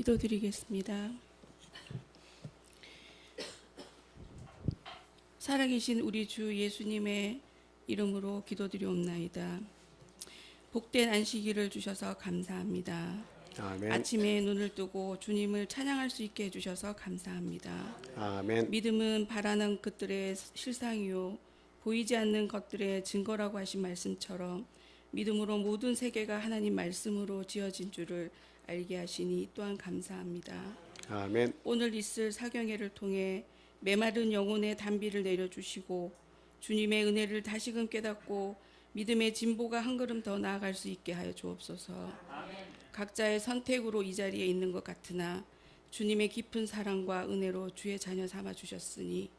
기도드리겠습니다. 살아계신 우리 주 예수님의 이름으로 기도드리옵나이다. 복된 안식일을 주셔서 감사합니다. 아멘. 아침에 눈을 뜨고 주님을 찬양할 수 있게 해주셔서 감사합니다. 아멘. 믿음은 바라는 것들의 실상이요 보이지 않는 것들의 증거라고 하신 말씀처럼 믿음으로 모든 세계가 하나님 말씀으로 지어진 줄을 알게 하시니 또한 감사합니다. 아멘. 오늘 있을 사경회를 통해 메마른 영혼의 단비를 내려주시고 주님의 은혜를 다시금 깨닫고 믿음의 진보가 한 걸음 더 나아갈 수 있게 하여 주옵소서. 각자의 선택으로 이 자리에 있는 것 같으나 주님의 깊은 사랑과 은혜로 주의 자녀 삼아 주셨으니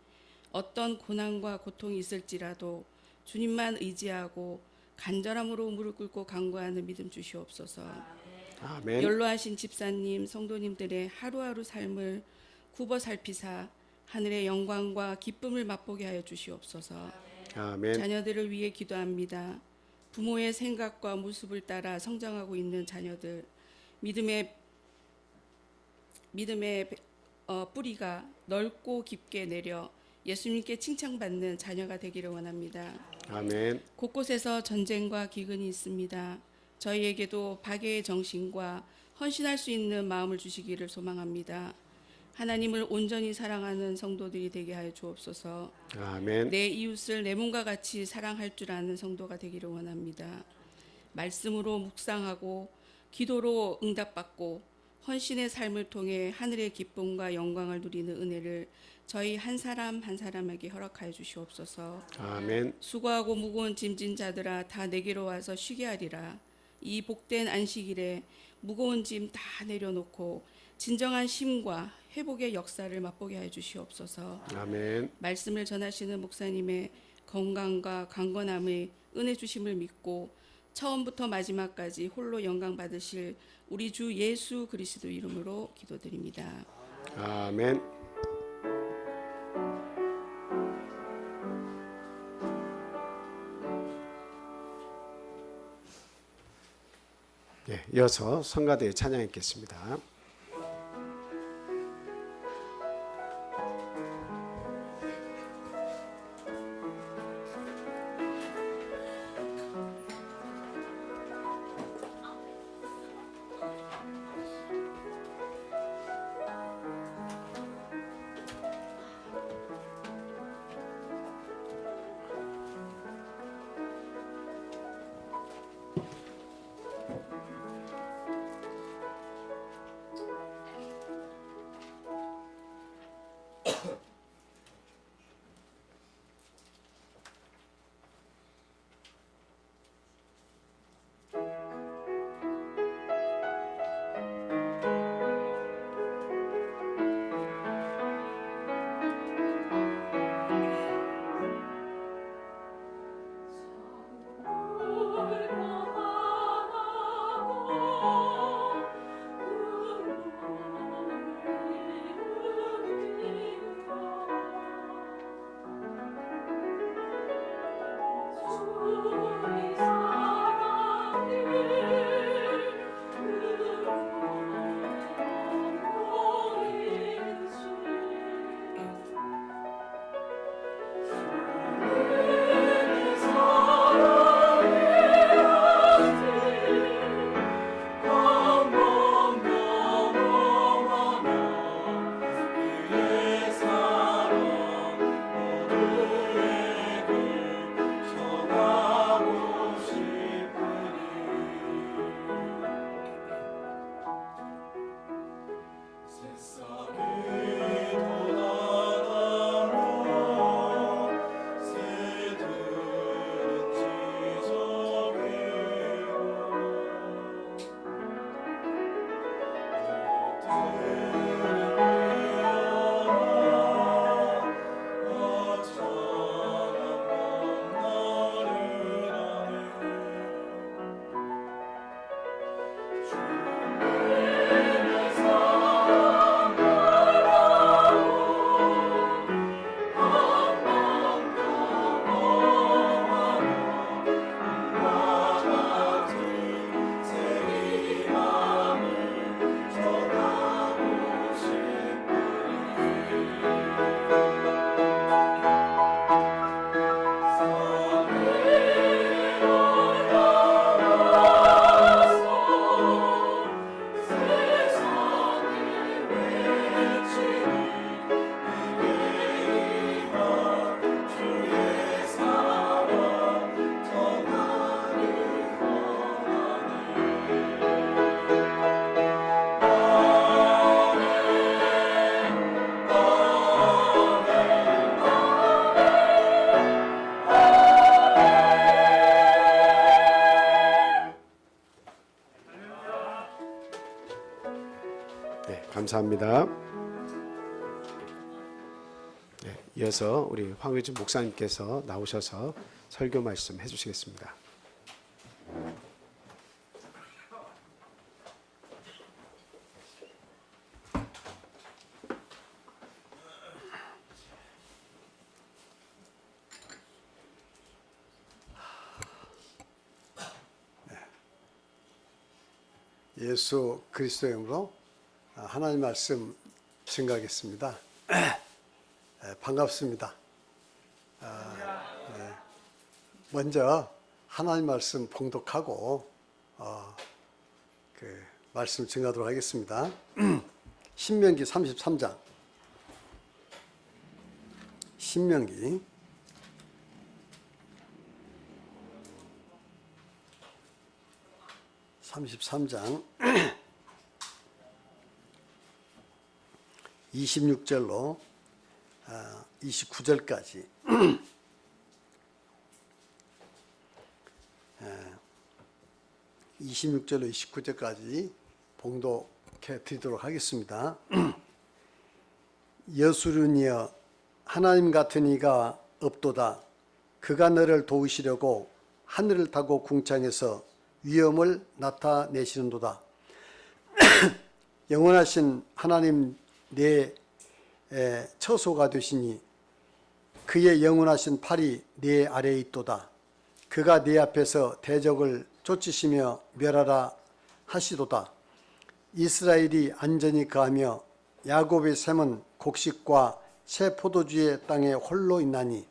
어떤 고난과 고통이 있을지라도 주님만 의지하고 간절함으로 무릎 꿇고 간구하는 믿음 주시옵소서. 아멘. 연로하신 집사님, 성도님들의 하루하루 삶을 굽어 살피사 하늘의 영광과 기쁨을 맛보게 하여 주시옵소서. 아멘. 자녀들을 위해 기도합니다. 부모의 생각과 모습을 따라 성장하고 있는 자녀들, 믿음의 뿌리가 넓고 깊게 내려 예수님께 칭찬받는 자녀가 되기를 원합니다. 아멘. 곳곳에서 전쟁과 기근이 있습니다. 저희에게도 박애의 정신과 헌신할 수 있는 마음을 주시기를 소망합니다. 하나님을 온전히 사랑하는 성도들이 되게 하여 주옵소서. 아멘. 내 이웃을 내 몸과 같이 사랑할 줄 아는 성도가 되기를 원합니다. 말씀으로 묵상하고 기도로 응답받고 헌신의 삶을 통해 하늘의 기쁨과 영광을 누리는 은혜를 저희 한 사람 한 사람에게 허락하여 주시옵소서. 아멘. 수고하고 무거운 짐진 자들아 다 내게로 와서 쉬게 하리라. 이 복된 안식일에 무거운 짐 다 내려놓고 진정한 쉼과 회복의 역사를 맛보게 하여 주시옵소서. 아멘. 말씀을 전하시는 목사님의 건강과 강건함의 은혜 주심을 믿고 처음부터 마지막까지 홀로 영광 받으실 우리 주 예수 그리스도 이름으로 기도드립니다. 아멘. 네, 이어서 성가대에 찬양했겠습니다. 감사합니다. 네, 이어서 우리 황의준 목사님께서 나오셔서 설교 말씀 해주시겠습니다. 예수 그리스도의 이름으로 하나님 말씀 증거하겠습니다. 반갑습니다. 먼저 하나님 말씀 봉독하고 그 말씀 증거하도록 하겠습니다. 신명기 33장. 신명기 33장 26절로 29절까지 26절로 29절까지 봉독해 드리도록 하겠습니다. 여수르니여 하나님 같은 이가 없도다. 그가 너를 도우시려고 하늘을 타고 궁창에서 위엄을 나타내시는도다. 영원하신 하나님 내 처소가 되시니 그의 영원하신 팔이 내 아래에 있도다. 그가 내 앞에서 대적을 쫓으시며 멸하라 하시도다. 이스라엘이 안전히 거하며 야곱의 샘은 곡식과 새 포도주의 땅에 홀로 있나니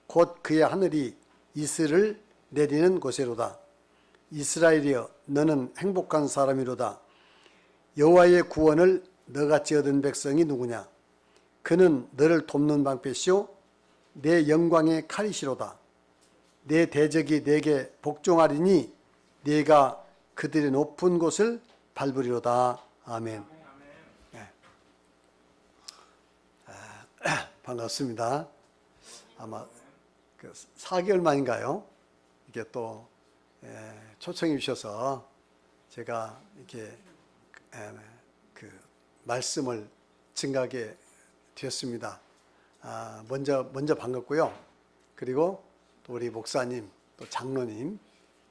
곧 그의 하늘이 이슬을 내리는 곳이로다. 이스라엘이여 너는 행복한 사람이로다. 여호와의 구원을 너같이 얻은 백성이 누구냐? 그는 너를 돕는 방패시오 내 영광의 칼이시로다. 내 대적이 내게 복종하리니 네가 그들의 높은 곳을 밟으리로다. 아멘. 네. 반갑습니다. 아마 4개월 만인가요? 이게 또 초청해 주셔서 제가 이렇게 그 말씀을 증가하게 되었습니다. 먼저 반갑고요. 그리고 또 우리 목사님, 또 장로님,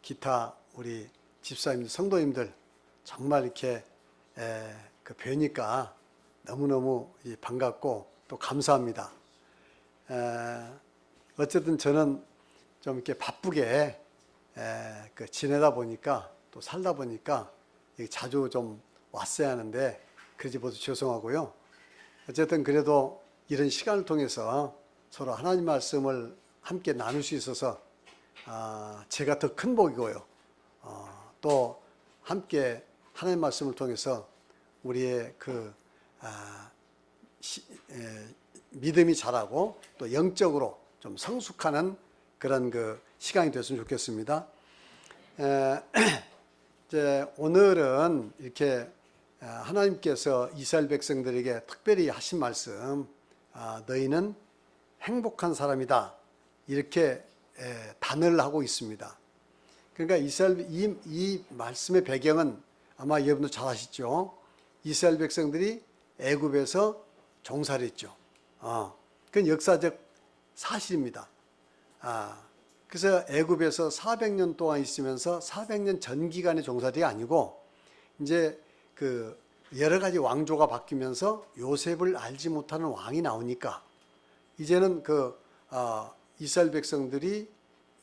기타 우리 집사님들, 성도님들 정말 이렇게 뵈니까 너무너무 반갑고 또 감사합니다. 어쨌든 저는 좀 이렇게 바쁘게 지내다 보니까 또 살다 보니까 자주 좀 왔어야 하는데 그러지 못해서 죄송하고요. 어쨌든 그래도 이런 시간을 통해서 서로 하나님 말씀을 함께 나눌 수 있어서 제가 더 큰 복이고요. 또 함께 하나님 말씀을 통해서 우리의 믿음이 자라고 또 영적으로 좀 성숙하는 그런 시간이 됐으면 좋겠습니다. 이제 오늘은 이렇게 하나님께서 이스라엘 백성들에게 특별히 하신 말씀, 너희는 행복한 사람이다. 이렇게 단언을 하고 있습니다. 그러니까 이 말씀의 배경은 아마 여러분도 잘 아시죠? 이스라엘 백성들이 애굽에서 종살이 했죠. 그건 역사적 사실입니다. 그래서 애굽에서 400년 동안 있으면서 400년 전 기간의 종살이가 아니고 이제 여러 가지 왕조가 바뀌면서 요셉을 알지 못하는 왕이 나오니까 이제는 이스라엘 백성들이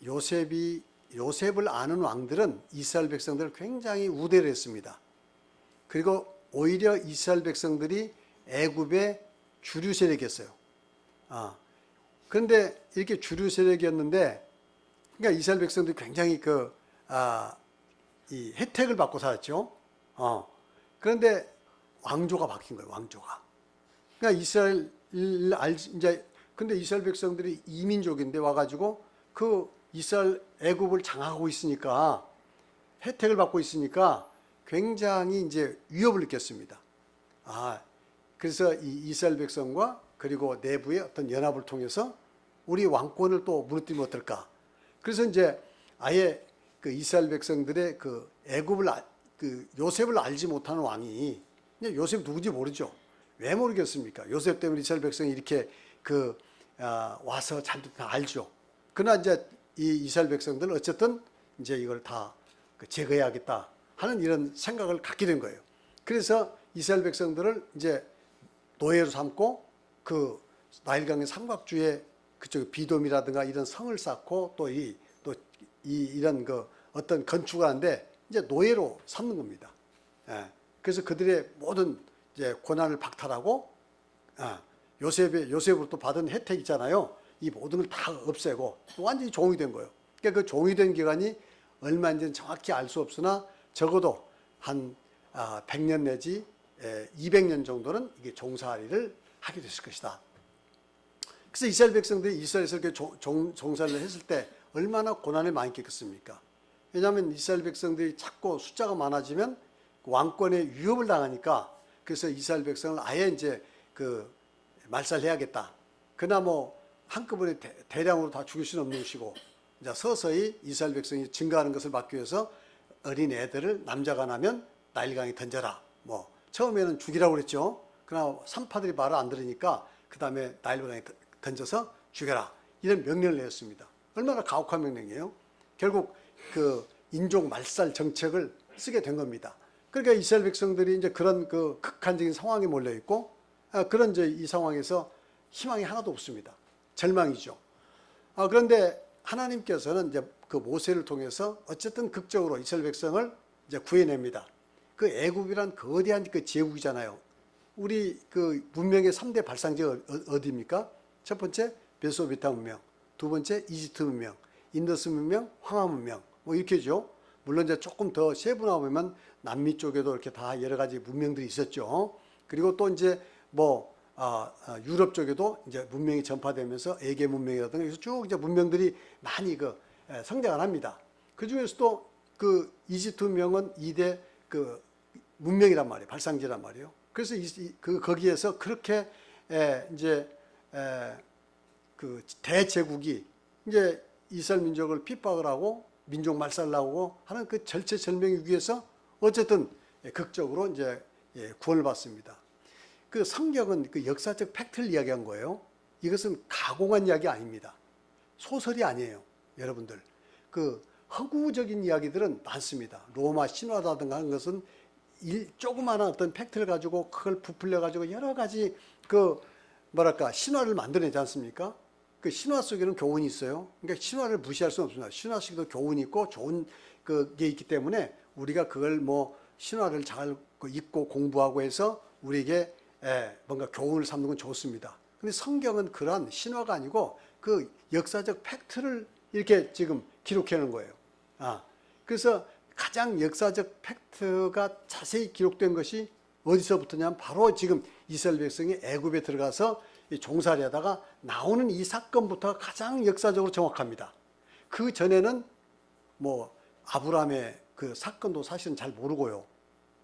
요셉을 아는 왕들은 이스라엘 백성들을 굉장히 우대를 했습니다. 그리고 오히려 이스라엘 백성들이 애굽의 주류 세력이었어요. 그런데 이렇게 주류 세력이었는데, 그러니까 이스라엘 백성들이 굉장히 이 혜택을 받고 살았죠. 그런데 왕조가 바뀐 거예요. 왕조가. 그러니까 근데 이스라엘 백성들이 이민족인데 와가지고 이스라엘 애굽을 장악하고 있으니까 혜택을 받고 있으니까 굉장히 이제 위협을 느꼈습니다. 그래서 이 이스라엘 백성과 그리고 내부의 어떤 연합을 통해서 우리 왕권을 또 무너뜨리면 어떨까? 그래서 이제 아예 이스라엘 백성들의 애굽을 요셉을 알지 못하는 왕이 근데 요셉 누군지 모르죠. 왜 모르겠습니까? 요셉 때문에 이스라엘 백성이 이렇게 와서 잘 다 알죠. 그러나 이제 이 이스라엘 백성들은 어쨌든 이제 이걸 다 제거해야겠다 하는 이런 생각을 갖게 된 거예요. 그래서 이스라엘 백성들을 이제 노예로 삼고 그 나일강의 삼각주에 그쪽 비돔이라든가 이런 성을 쌓고 또 이런 어떤 건축하는데 이제 노예로 삼는 겁니다. 예. 그래서 그들의 모든 이제 고난을 박탈하고 요셉으로부터 받은 혜택 있잖아요. 이 모든 걸 다 없애고 완전히 종이 된 거예요. 그러니까 그 종이 된 기간이 얼마인지는 정확히 알 수 없으나 적어도 한 100년 내지 200년 정도는 이게 종살이를 하게 됐을 것이다. 그래서 이스라엘 백성들이 이스라엘에서 이렇게 종살이를 했을 때 얼마나 고난을 많이 겪었습니까? 왜냐하면 이스라엘 백성들이 자꾸 숫자가 많아지면 왕권의 위협을 당하니까 그래서 이스라엘 백성을 아예 이제 말살해야겠다. 그러나 뭐 한꺼번에 대량으로 다 죽일 수는 없는 것이고 이제 서서히 이스라엘 백성이 증가하는 것을 막기 위해서 어린 애들을 남자가 나면 나일강에 던져라. 뭐 처음에는 죽이라고 그랬죠. 그러나 산파들이 말을 안 들으니까 그 다음에 나일강에 던져서 죽여라. 이런 명령을 내렸습니다. 얼마나 가혹한 명령이에요. 결국 그 인종 말살 정책을 쓰게 된 겁니다. 그러니까 이스라엘 백성들이 이제 그런 극한적인 상황에 몰려 있고 그런 이제 이 상황에서 희망이 하나도 없습니다. 절망이죠. 그런데 하나님께서는 이제 그 모세를 통해서 어쨌든 극적으로 이스라엘 백성을 이제 구해냅니다. 그 애굽이란 거대한 그 제국이잖아요. 우리 그 문명의 3대 발상지가 어디입니까? 첫 번째 메소포타미아 문명, 두 번째 이집트 문명, 인더스 문명, 황하 문명 뭐 이렇게죠. 물론 이제 조금 더 세분화하면 남미 쪽에도 이렇게 다 여러 가지 문명들이 있었죠. 그리고 또 이제 뭐 유럽 쪽에도 이제 문명이 전파되면서 에게 문명이라든가 여기서 쭉 이제 문명들이 많이 성장을 합니다. 그 중에서도 그 이집트 문명은 2대 그 문명이란 말이에요. 발상지란 말이에요. 그래서 거기에서 그렇게 이제 그 대제국이 이제 이스라엘 민족을 핍박을 하고 민족 말살을 하고 하는 그 절체절명의 위에서 어쨌든 극적으로 이제 구원을 받습니다. 그 성경은 그 역사적 팩트를 이야기한 거예요. 이것은 가공한 이야기 아닙니다. 소설이 아니에요. 여러분들. 그 허구적인 이야기들은 많습니다. 로마 신화라든가 하는 것은 조그마한 어떤 팩트를 가지고 그걸 부풀려 가지고 여러 가지 신화를 만들어내지 않습니까? 그 신화 속에는 교훈이 있어요. 그러니까 신화를 무시할 수는 없습니다. 신화 속에도 교훈이 있고 좋은 게 있기 때문에 우리가 그걸 뭐 신화를 잘 읽고 공부하고 해서 우리에게 뭔가 교훈을 삼는 건 좋습니다. 근데 성경은 그러한 신화가 아니고 그 역사적 팩트를 이렇게 지금 기록해 놓은 거예요. 그래서 가장 역사적 팩트가 자세히 기록된 것이 어디서부터냐면 바로 지금 이스라엘 백성이 애굽에 들어가서 종살이하다가 나오는 이 사건부터 가장 역사적으로 정확합니다. 그 전에는 뭐 아브라함의 그 사건도 사실은 잘 모르고요.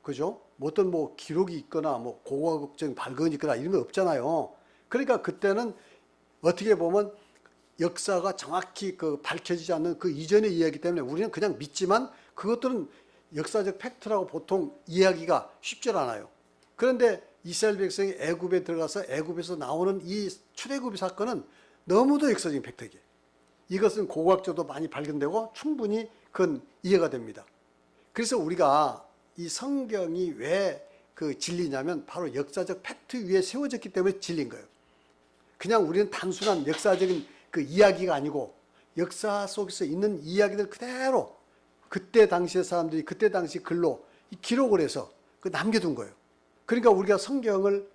그죠? 어떤 뭐 기록이 있거나 뭐 고고학적인 발견이 있거나 이런 거 없잖아요. 그러니까 그때는 어떻게 보면 역사가 정확히 밝혀지지 않는 그 이전의 이야기 때문에 우리는 그냥 믿지만 그것들은 역사적 팩트라고 보통 이해하기가 쉽지 않아요. 그런데 이스라엘 백성이 애굽에 들어가서 애굽에서 나오는 이 출애굽의 사건은 너무도 역사적인 팩트이에요. 이것은 고고학적으로 많이 발견되고 충분히 그건 이해가 됩니다. 그래서 우리가 이 성경이 왜 진리냐면 바로 역사적 팩트 위에 세워졌기 때문에 진리인 거예요. 그냥 우리는 단순한 역사적인 그 이야기가 아니고 역사 속에서 있는 이야기들 그대로 그때 당시의 사람들이 그때 당시 글로 기록을 해서 남겨둔 거예요. 그러니까 우리가 성경을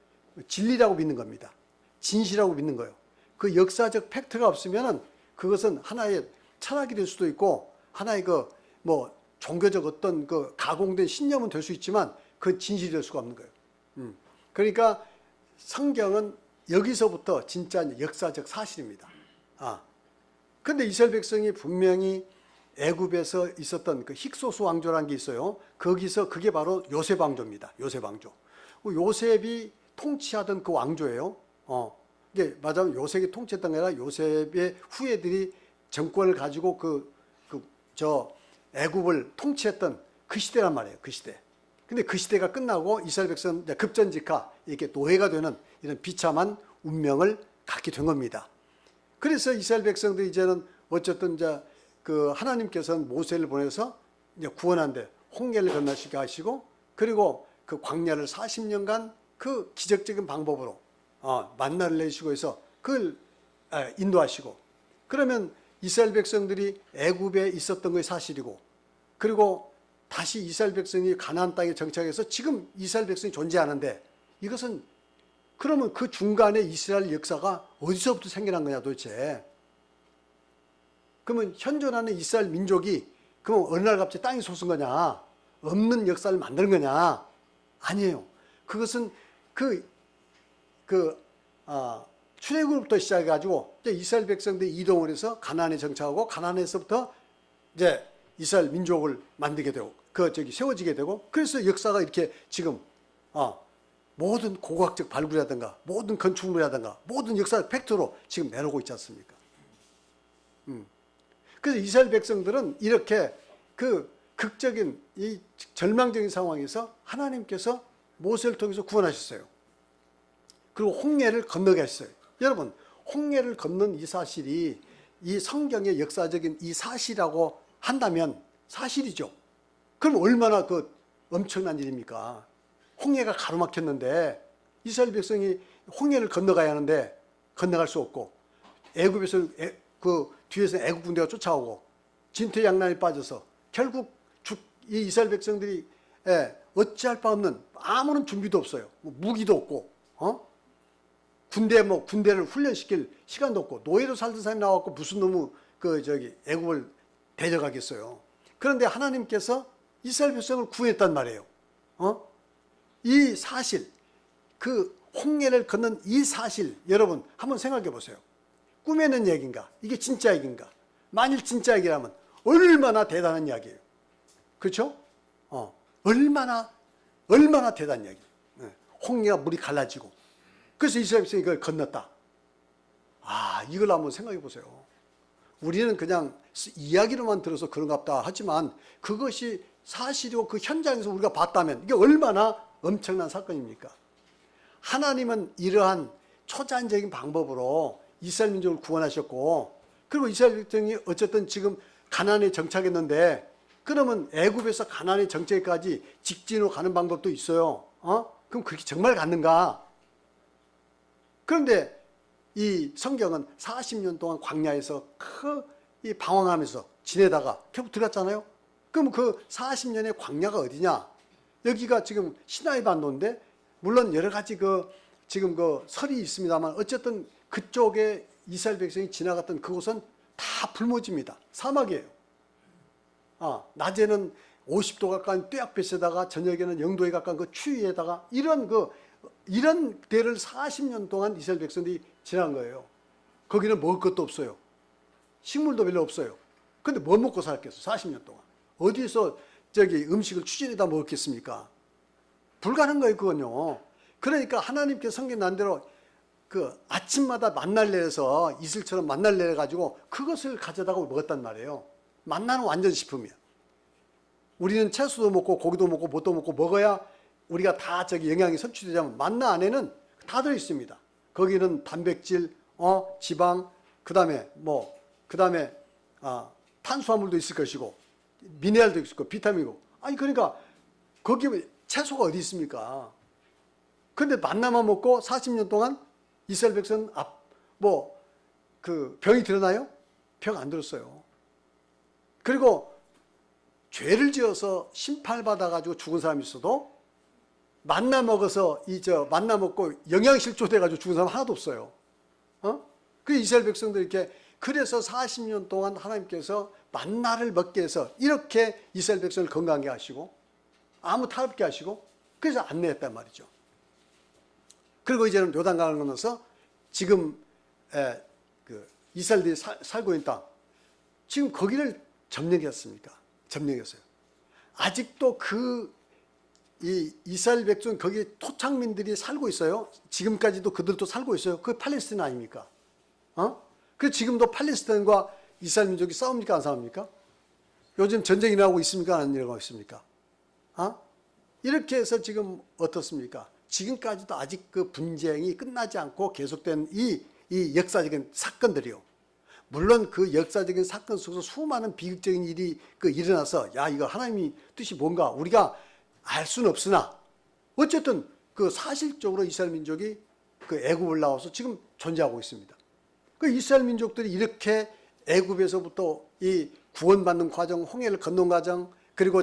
진리라고 믿는 겁니다. 진실이라고 믿는 거예요. 그 역사적 팩트가 없으면은 그것은 하나의 철학이 될 수도 있고 하나의 종교적 어떤 가공된 신념은 될 수 있지만 그 진실이 될 수가 없는 거예요. 그러니까 성경은 여기서부터 진짜 역사적 사실입니다. 근데 이스라엘 백성이 분명히 애굽에서 있었던 그 힉소스 왕조라는 게 있어요. 거기서 그게 바로 요셉 왕조입니다. 요셉 왕조. 요셉이 통치하던 그 왕조예요. 이게 맞아면 요셉이 통치했던 게 아니라 요셉의 후예들이 정권을 가지고 애굽을 통치했던 그 시대란 말이에요. 그 시대. 근데 그 시대가 끝나고 이스라엘 백성 이제 급전직하 이렇게 노예가 되는 이런 비참한 운명을 갖게 된 겁니다. 그래서 이스라엘 백성들이 이제는 어쨌든 이제 그 하나님께서는 모세를 보내서 이제 구원한데 홍해를 건너시게 하시고 그리고 그 광야를 40년간 그 기적적인 방법으로 만나를 내시고 해서 그걸 인도하시고 그러면 이스라엘 백성들이 애굽에 있었던 것이 사실이고 그리고 다시 이스라엘 백성이 가나안 땅에 정착해서 지금 이스라엘 백성이 존재하는데 이것은 그러면 그 중간에 이스라엘 역사가 어디서부터 생겨난 거냐 도대체. 그러면 현존하는 이스라엘 민족이 그럼 어느 날 갑자기 땅이 솟은 거냐? 없는 역사를 만드는 거냐? 아니에요. 그것은 출애굽부터 시작해가지고 이스라엘 백성들이 이동을 해서 가나안에 정착하고 가나안에서부터 이제 이스라엘 민족을 만들게 되고 세워지게 되고 그래서 역사가 이렇게 지금 모든 고고학적 발굴이라든가 모든 건축물이라든가 모든 역사 팩트로 지금 내놓고 있지 않습니까? 그래서 이스라엘 백성들은 이렇게 그 극적인 이 절망적인 상황에서 하나님께서 모세를 통해서 구원하셨어요. 그리고 홍해를 건너게 했어요. 여러분, 홍해를 건넌 이 사실이 이 성경의 역사적인 이 사실이라고 한다면 사실이죠. 그럼 얼마나 그 엄청난 일입니까? 홍해가 가로막혔는데 이스라엘 백성이 홍해를 건너가야 하는데 건너갈 수 없고 애굽에서 그 뒤에서 애굽 군대가 쫓아오고 진퇴양난에 빠져서 결국 이 이스라엘 백성들이 어찌할 바 없는 아무런 준비도 없어요. 무기도 없고 군대를 훈련시킬 시간도 없고 노예로 살던 사람이 나왔고 무슨 놈의 애굽을 데려가겠어요. 그런데 하나님께서 이스라엘 백성을 구했단 말이에요. 이 사실, 그 홍해를 건넌 이 사실 여러분 한번 생각해 보세요. 꿈에는 얘기인가? 이게 진짜 얘기인가? 만일 진짜 얘기라면 얼마나 대단한 이야기예요. 그렇죠? 얼마나 대단한 이야기. 홍해가 물이 갈라지고 그래서 이스라엘 백성이 이걸 건넜다. 이걸 한번 생각해 보세요. 우리는 그냥 이야기로만 들어서 그런갑다 하지만 그것이 사실이고 그 현장에서 우리가 봤다면 이게 얼마나 엄청난 사건입니까? 하나님은 이러한 초자연적인 방법으로 이스라엘 민족을 구원하셨고 그리고 이스라엘 백성이 어쨌든 지금 가나안에 정착했는데 그러면 애굽에서 가나안에 정착까지 직진으로 가는 방법도 있어요. 그럼 그렇게 정말 갔는가? 그런데 이 성경은 40년 동안 광야에서 이 방황하면서 지내다가 결국 들어갔잖아요. 그럼 그 40년의 광야가 어디냐? 여기가 지금 시나이 반도인데 물론 여러 가지 지금 설이 있습니다만 어쨌든 그쪽에 이스라엘 백성이 지나갔던 그곳은 다 불모지입니다. 사막이에요. 낮에는 50도 가까운 뙤약볕에다가 저녁에는 0도에 가까운 그 추위에다가 이런 데를 40년 동안 이스라엘 백성들이 지난 거예요. 거기는 먹을 것도 없어요. 식물도 별로 없어요. 근데 뭐 먹고 살겠어? 40년 동안. 어디서 음식을 추진해다 먹었겠습니까? 불가능한 거예요, 그건요. 그러니까 하나님께서 성경 난대로 그 아침마다 만나를 내려서 이슬처럼 만나를 내려가지고 그것을 가져다가 먹었단 말이에요. 만나는 완전 식품이야. 우리는 채소도 먹고 고기도 먹고 뭣도 먹고 먹어야 우리가 다 영양이 섭취되자면 만나 안에는 다 들어있습니다. 거기는 단백질, 지방, 그 다음에 탄수화물도 있을 것이고 미네랄도 있을 거고 비타민이고 그러니까 거기 채소가 어디 있습니까? 그런데 만나만 먹고 40년 동안 이스라엘 백성은 병이 들었나요? 병 안 들었어요. 그리고 죄를 지어서 심판받아가지고 죽은 사람이 있어도 만나 먹어서 만나 먹고 영양실조 돼가지고 죽은 사람 하나도 없어요. 그 이스라엘 백성들 이렇게 그래서 40년 동안 하나님께서 만나를 먹게 해서 이렇게 이스라엘 백성을 건강하게 하시고 아무 탈 없게 하시고 그래서 안내했단 말이죠. 그리고 이제는 요단강을 건너서 지금 이스라엘들이 살고 있는 땅 지금 거기를 점령했습니까? 점령했어요. 아직도 이 이스라엘 백성 거기 토착민들이 살고 있어요. 지금까지도 그들도 살고 있어요. 그 팔레스타인 아닙니까? 그 지금도 팔레스타인과 이스라엘 민족이 싸웁니까? 안 싸웁니까? 요즘 전쟁이 나고 있습니까? 안 일어나고 있습니까? 이렇게 해서 지금 어떻습니까? 지금까지도 아직 그 분쟁이 끝나지 않고 계속된 이 역사적인 사건들이요. 물론 그 역사적인 사건 속에서 수많은 비극적인 일이 일어나서 야, 이거 하나님의 뜻이 뭔가 우리가 알 수는 없으나 어쨌든 그 사실적으로 이스라엘 민족이 그 애굽을 나와서 지금 존재하고 있습니다. 그 이스라엘 민족들이 이렇게 애굽에서부터 이 구원받는 과정, 홍해를 건넌 과정, 그리고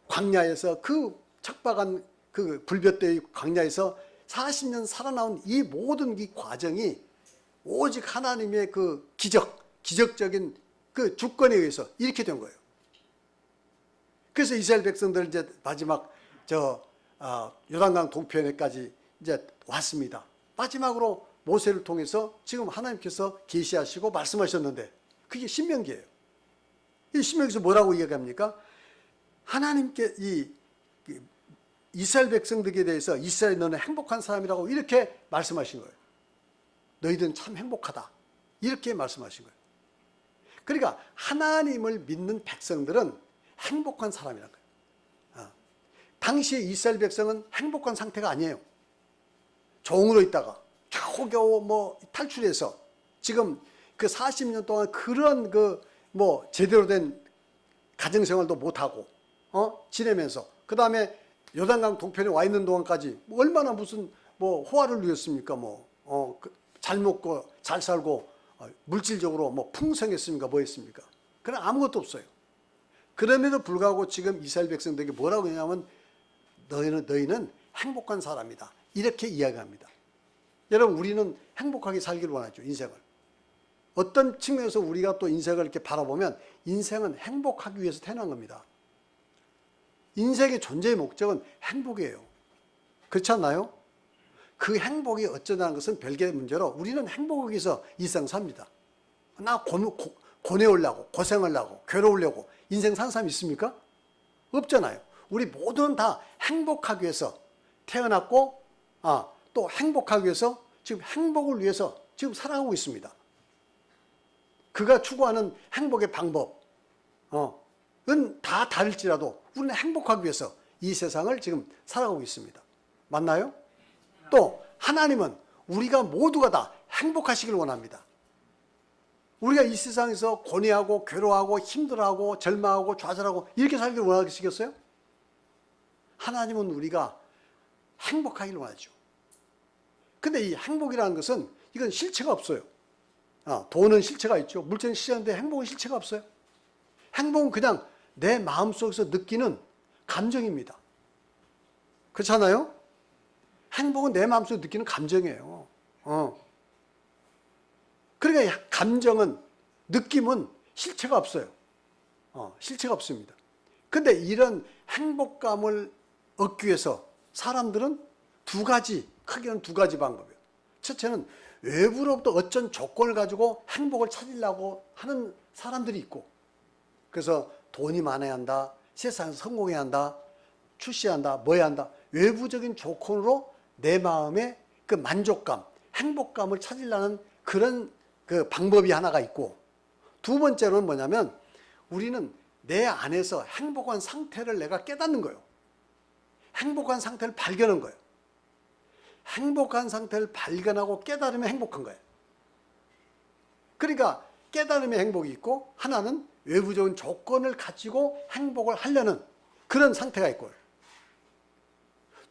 광야에서 그 척박한 그 불볕대의 광야에서 40년 살아나온 이 모든 이 과정이 오직 하나님의 그 기적적인 그 주권에 의해서 이렇게 된 거예요. 그래서 이스라엘 백성들 이제 마지막 요단강 동편에까지 이제 왔습니다. 마지막으로 모세를 통해서 지금 하나님께서 계시하시고 말씀하셨는데 그게 신명기예요. 이 신명기에서 뭐라고 이야기합니까? 하나님께 이스라엘 백성들에 대해서 이스라엘 너는 행복한 사람이라고 이렇게 말씀하신 거예요. 너희들은 참 행복하다. 이렇게 말씀하신 거예요. 그러니까 하나님을 믿는 백성들은 행복한 사람이라는 거예요. 당시에 이스라엘 백성은 행복한 상태가 아니에요. 종으로 있다가 겨우겨우 탈출해서 지금 그 40년 동안 그런 제대로 된 가정생활도 못하고 지내면서 그 다음에 요단강 동편에 와 있는 동안까지 얼마나 무슨 호화를 누렸습니까? 잘 먹고 잘 살고 물질적으로 풍성했습니까? 뭐 했습니까? 그런 아무것도 없어요. 그럼에도 불구하고 지금 이스라엘 백성들에게 뭐라고 하냐면 너희는 행복한 사람이다. 이렇게 이야기합니다. 여러분, 우리는 행복하게 살기를 원하죠. 인생을. 어떤 측면에서 우리가 또 인생을 이렇게 바라보면 인생은 행복하기 위해서 태어난 겁니다. 인생의 존재의 목적은 행복이에요. 그렇지 않나요? 그 행복이 어쩌다는 것은 별개의 문제로 우리는 행복하기 위해서 일상 삽니다. 나 고뇌하려고, 고생하려고, 괴로우려고 인생 사는 사람 있습니까? 없잖아요. 우리 모두는 다 행복하기 위해서 태어났고 또 행복하기 위해서 지금 행복을 위해서 지금 살아가고 있습니다. 그가 추구하는 행복의 방법은 다 다를지라도 우리는 행복하기 위해서 이 세상을 지금 살아가고 있습니다. 맞나요? 또 하나님은 우리가 모두가 다 행복하시길 원합니다. 우리가 이 세상에서 고뇌하고 괴로워하고 힘들어하고 절망하고 좌절하고 이렇게 살기를 원하시겠어요? 하나님은 우리가 행복하기를 원하죠. 근데 이 행복이라는 것은 이건 실체가 없어요. 돈은 실체가 있죠. 물질은 실체인데 행복은 실체가 없어요. 행복은 그냥 내 마음속에서 느끼는 감정입니다. 그렇잖아요? 행복은 내 마음속에서 느끼는 감정이에요. 그러니까 감정은, 느낌은 실체가 없어요. 실체가 없습니다. 근데 이런 행복감을 얻기 위해서 사람들은 크게는 두 가지 방법이에요. 첫째는 외부로부터 어떤 조건을 가지고 행복을 찾으려고 하는 사람들이 있고, 그래서 돈이 많아야 한다, 세상에서 성공해야 한다, 출세해야 한다, 뭐 해야 한다, 외부적인 조건으로 내 마음의 그 만족감, 행복감을 찾으려는 그런 그 방법이 하나가 있고, 두 번째로는 뭐냐면 우리는 내 안에서 행복한 상태를 내가 깨닫는 거예요. 행복한 상태를 발견한 거예요. 행복한 상태를 발견하고 깨달으면 행복한 거예요. 그러니까 깨달음의 행복이 있고, 하나는 외부적인 조건을 가지고 행복을 하려는 그런 상태가 있고,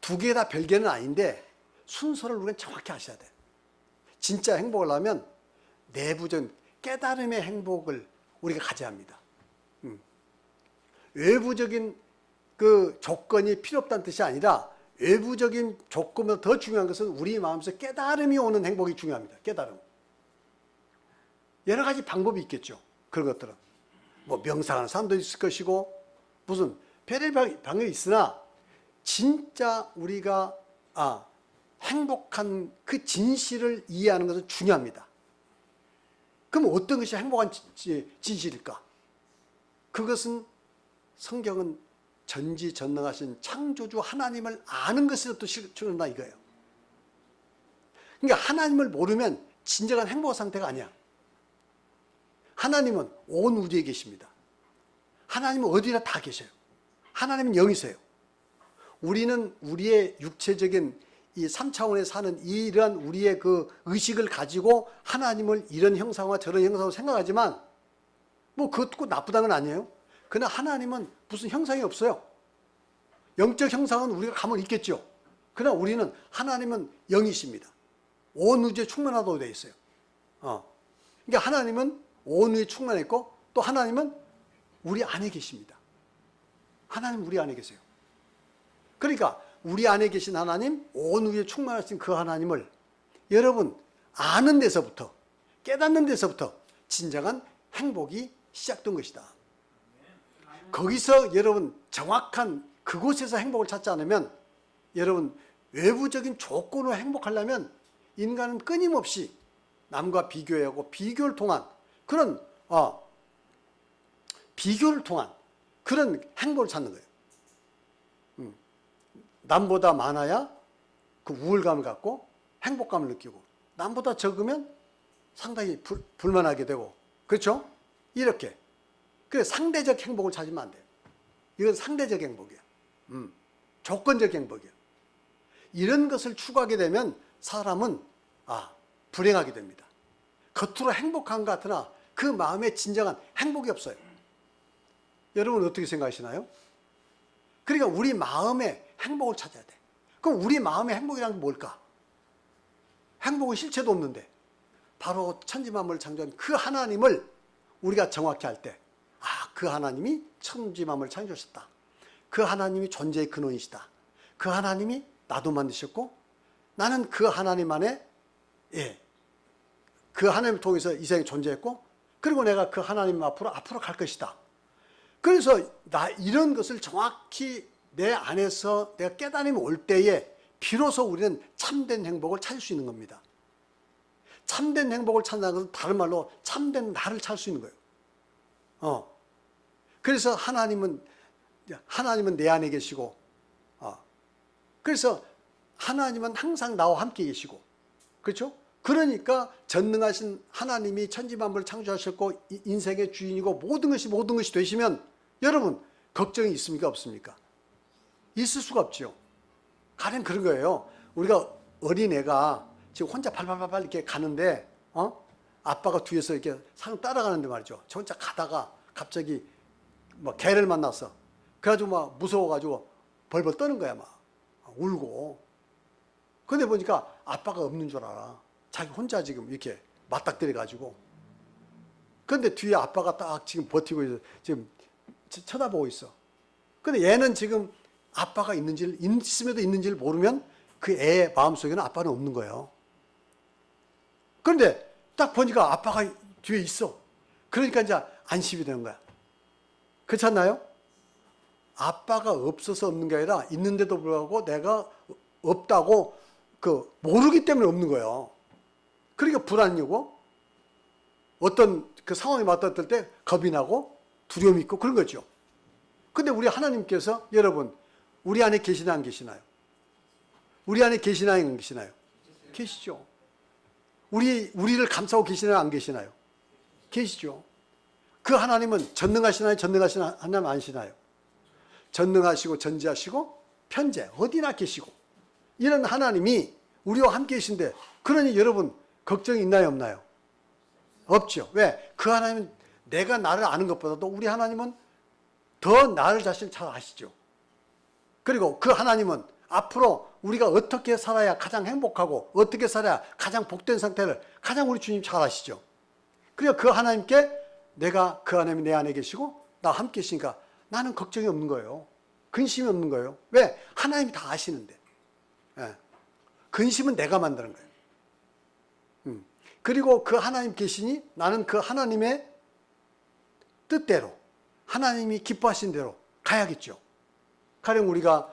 두 개 다 별개는 아닌데 순서를 우리는 정확히 아셔야 돼요. 진짜 행복을 하면 내부적인 깨달음의 행복을 우리가 가져야 합니다. 외부적인 그 조건이 필요 없다는 뜻이 아니라 외부적인 조건보다 더 중요한 것은 우리 마음에서 깨달음이 오는 행복이 중요합니다. 깨달음. 여러 가지 방법이 있겠죠. 그런 것들은. 명상하는 사람도 있을 것이고, 무슨 별의 방법이 있으나, 진짜 우리가 행복한 그 진실을 이해하는 것은 중요합니다. 그럼 어떤 것이 행복한 진실일까? 그것은 성경은 전지전능하신 창조주 하나님을 아는 것에서부터 출현한다 이거예요. 그러니까 하나님을 모르면 진정한 행복 상태가 아니야. 하나님은 온 우주에 계십니다. 하나님은 어디나 다 계셔요. 하나님은 영이세요. 우리는 우리의 육체적인 이 3차원에 사는 이러한 우리의 그 의식을 가지고 하나님을 이런 형상과 저런 형상으로 생각하지만 뭐 그것도 꼭 나쁘다는 건 아니에요. 그러나 하나님은 무슨 형상이 없어요. 영적 형상은 우리가 가면 있겠죠. 그러나 우리는 하나님은 영이십니다. 온 우주에 충만하다고 되어 있어요. 그러니까 하나님은 온 우주에 충만했고 또 하나님은 우리 안에 계십니다. 하나님 우리 안에 계세요. 그러니까 우리 안에 계신 하나님, 온 우주에 충만하신 그 하나님을 여러분 아는 데서부터, 깨닫는 데서부터 진정한 행복이 시작된 것이다. 거기서 여러분 정확한 그곳에서 행복을 찾지 않으면 여러분 외부적인 조건으로 행복하려면 인간은 끊임없이 남과 비교하고 비교를 통한 그런 비교를 통한 그런 행복을 찾는 거예요. 남보다 많아야 그 우울감을 갖고 행복감을 느끼고 남보다 적으면 상당히 불만하게 되고 그렇죠? 이렇게. 그래서 상대적 행복을 찾으면 안 돼요. 이건 상대적 행복이야. 조건적 행복이야. 이런 것을 추구하게 되면 사람은 불행하게 됩니다. 겉으로 행복한 것 같으나 그 마음에 진정한 행복이 없어요. 여러분 어떻게 생각하시나요? 그러니까 우리 마음에 행복을 찾아야 돼. 그럼 우리 마음의 행복이란 게 뭘까? 행복은 실체도 없는데 바로 천지만물을 창조한 그 하나님을 우리가 정확히 할 때 그 하나님이 천지만물을 창조하셨다. 그 하나님이 존재의 근원이시다. 그 하나님이 나도 만드셨고 나는 그 하나님 안에 그 하나님을 통해서 이 세상에 존재했고 그리고 내가 그 하나님 앞으로 갈 것이다. 그래서 이런 것을 정확히 내 안에서 내가 깨달음이 올 때에 비로소 우리는 참된 행복을 찾을 수 있는 겁니다. 참된 행복을 찾는 것은 다른 말로 참된 나를 찾을 수 있는 거예요. 그래서 하나님은 내 안에 계시고, 그래서 하나님은 항상 나와 함께 계시고, 그렇죠? 그러니까 전능하신 하나님이 천지만물을 창조하셨고 인생의 주인이고 모든 것이 되시면 여러분 걱정이 있습니까 없습니까? 있을 수가 없죠. 가령 그런 거예요. 우리가 어린애가 지금 혼자 발발발 이렇게 가는데 아빠가 뒤에서 이렇게 상 따라가는데 말이죠. 저 혼자 가다가 갑자기 뭐 개를 만났어. 그래가지고 막 무서워가지고 벌벌 떠는 거야. 막 울고. 근데 보니까 아빠가 없는 줄 알아. 자기 혼자 지금 이렇게 맞닥뜨려가지고. 근데 뒤에 아빠가 딱 지금 버티고 있어. 지금 쳐다보고 있어. 근데 얘는 지금 아빠가 있음에도 있는지를 모르면 그 애 마음속에는 아빠는 없는 거예요. 그런데 딱 보니까 아빠가 뒤에 있어. 그러니까 이제 안심이 되는 거야. 그렇지 않나요? 아빠가 없어서 없는 게 아니라 있는데도 불구하고 내가 없다고 모르기 때문에 없는 거예요. 그러니까 불안이고 어떤 그 상황에 맞닥뜨릴 때 겁이 나고 두려움이 있고 그런 거죠. 근데 우리 하나님께서 여러분 우리 안에 계시나 안 계시나요? 우리 안에 계시나 안 계시나요? 계시죠. 우리를 감싸고 계시나요? 안 계시나요? 계시죠. 그 하나님은 전능하시나요? 전능하신 하나님 아니시나요? 전능하시고 전지하시고 편재 어디나 계시고 이런 하나님이 우리와 함께 계신데 그러니 여러분 걱정이 있나요? 없나요? 없죠. 왜? 그 하나님은 내가 나를 아는 것보다도 우리 하나님은 더 나를 자신 잘 아시죠. 그리고 그 하나님은 앞으로 우리가 어떻게 살아야 가장 행복하고 어떻게 살아야 가장 복된 상태를 가장 우리 주님 잘 아시죠. 그러니까 그 하나님께 내가 그 하나님이 내 안에 계시고 나 함께 계시니까 나는 걱정이 없는 거예요. 근심이 없는 거예요. 왜? 하나님이 다 아시는데. 근심은 내가 만드는 거예요. 그리고 그 하나님 계시니 나는 그 하나님의 뜻대로 하나님이 기뻐하신 대로 가야겠죠. 가령 우리가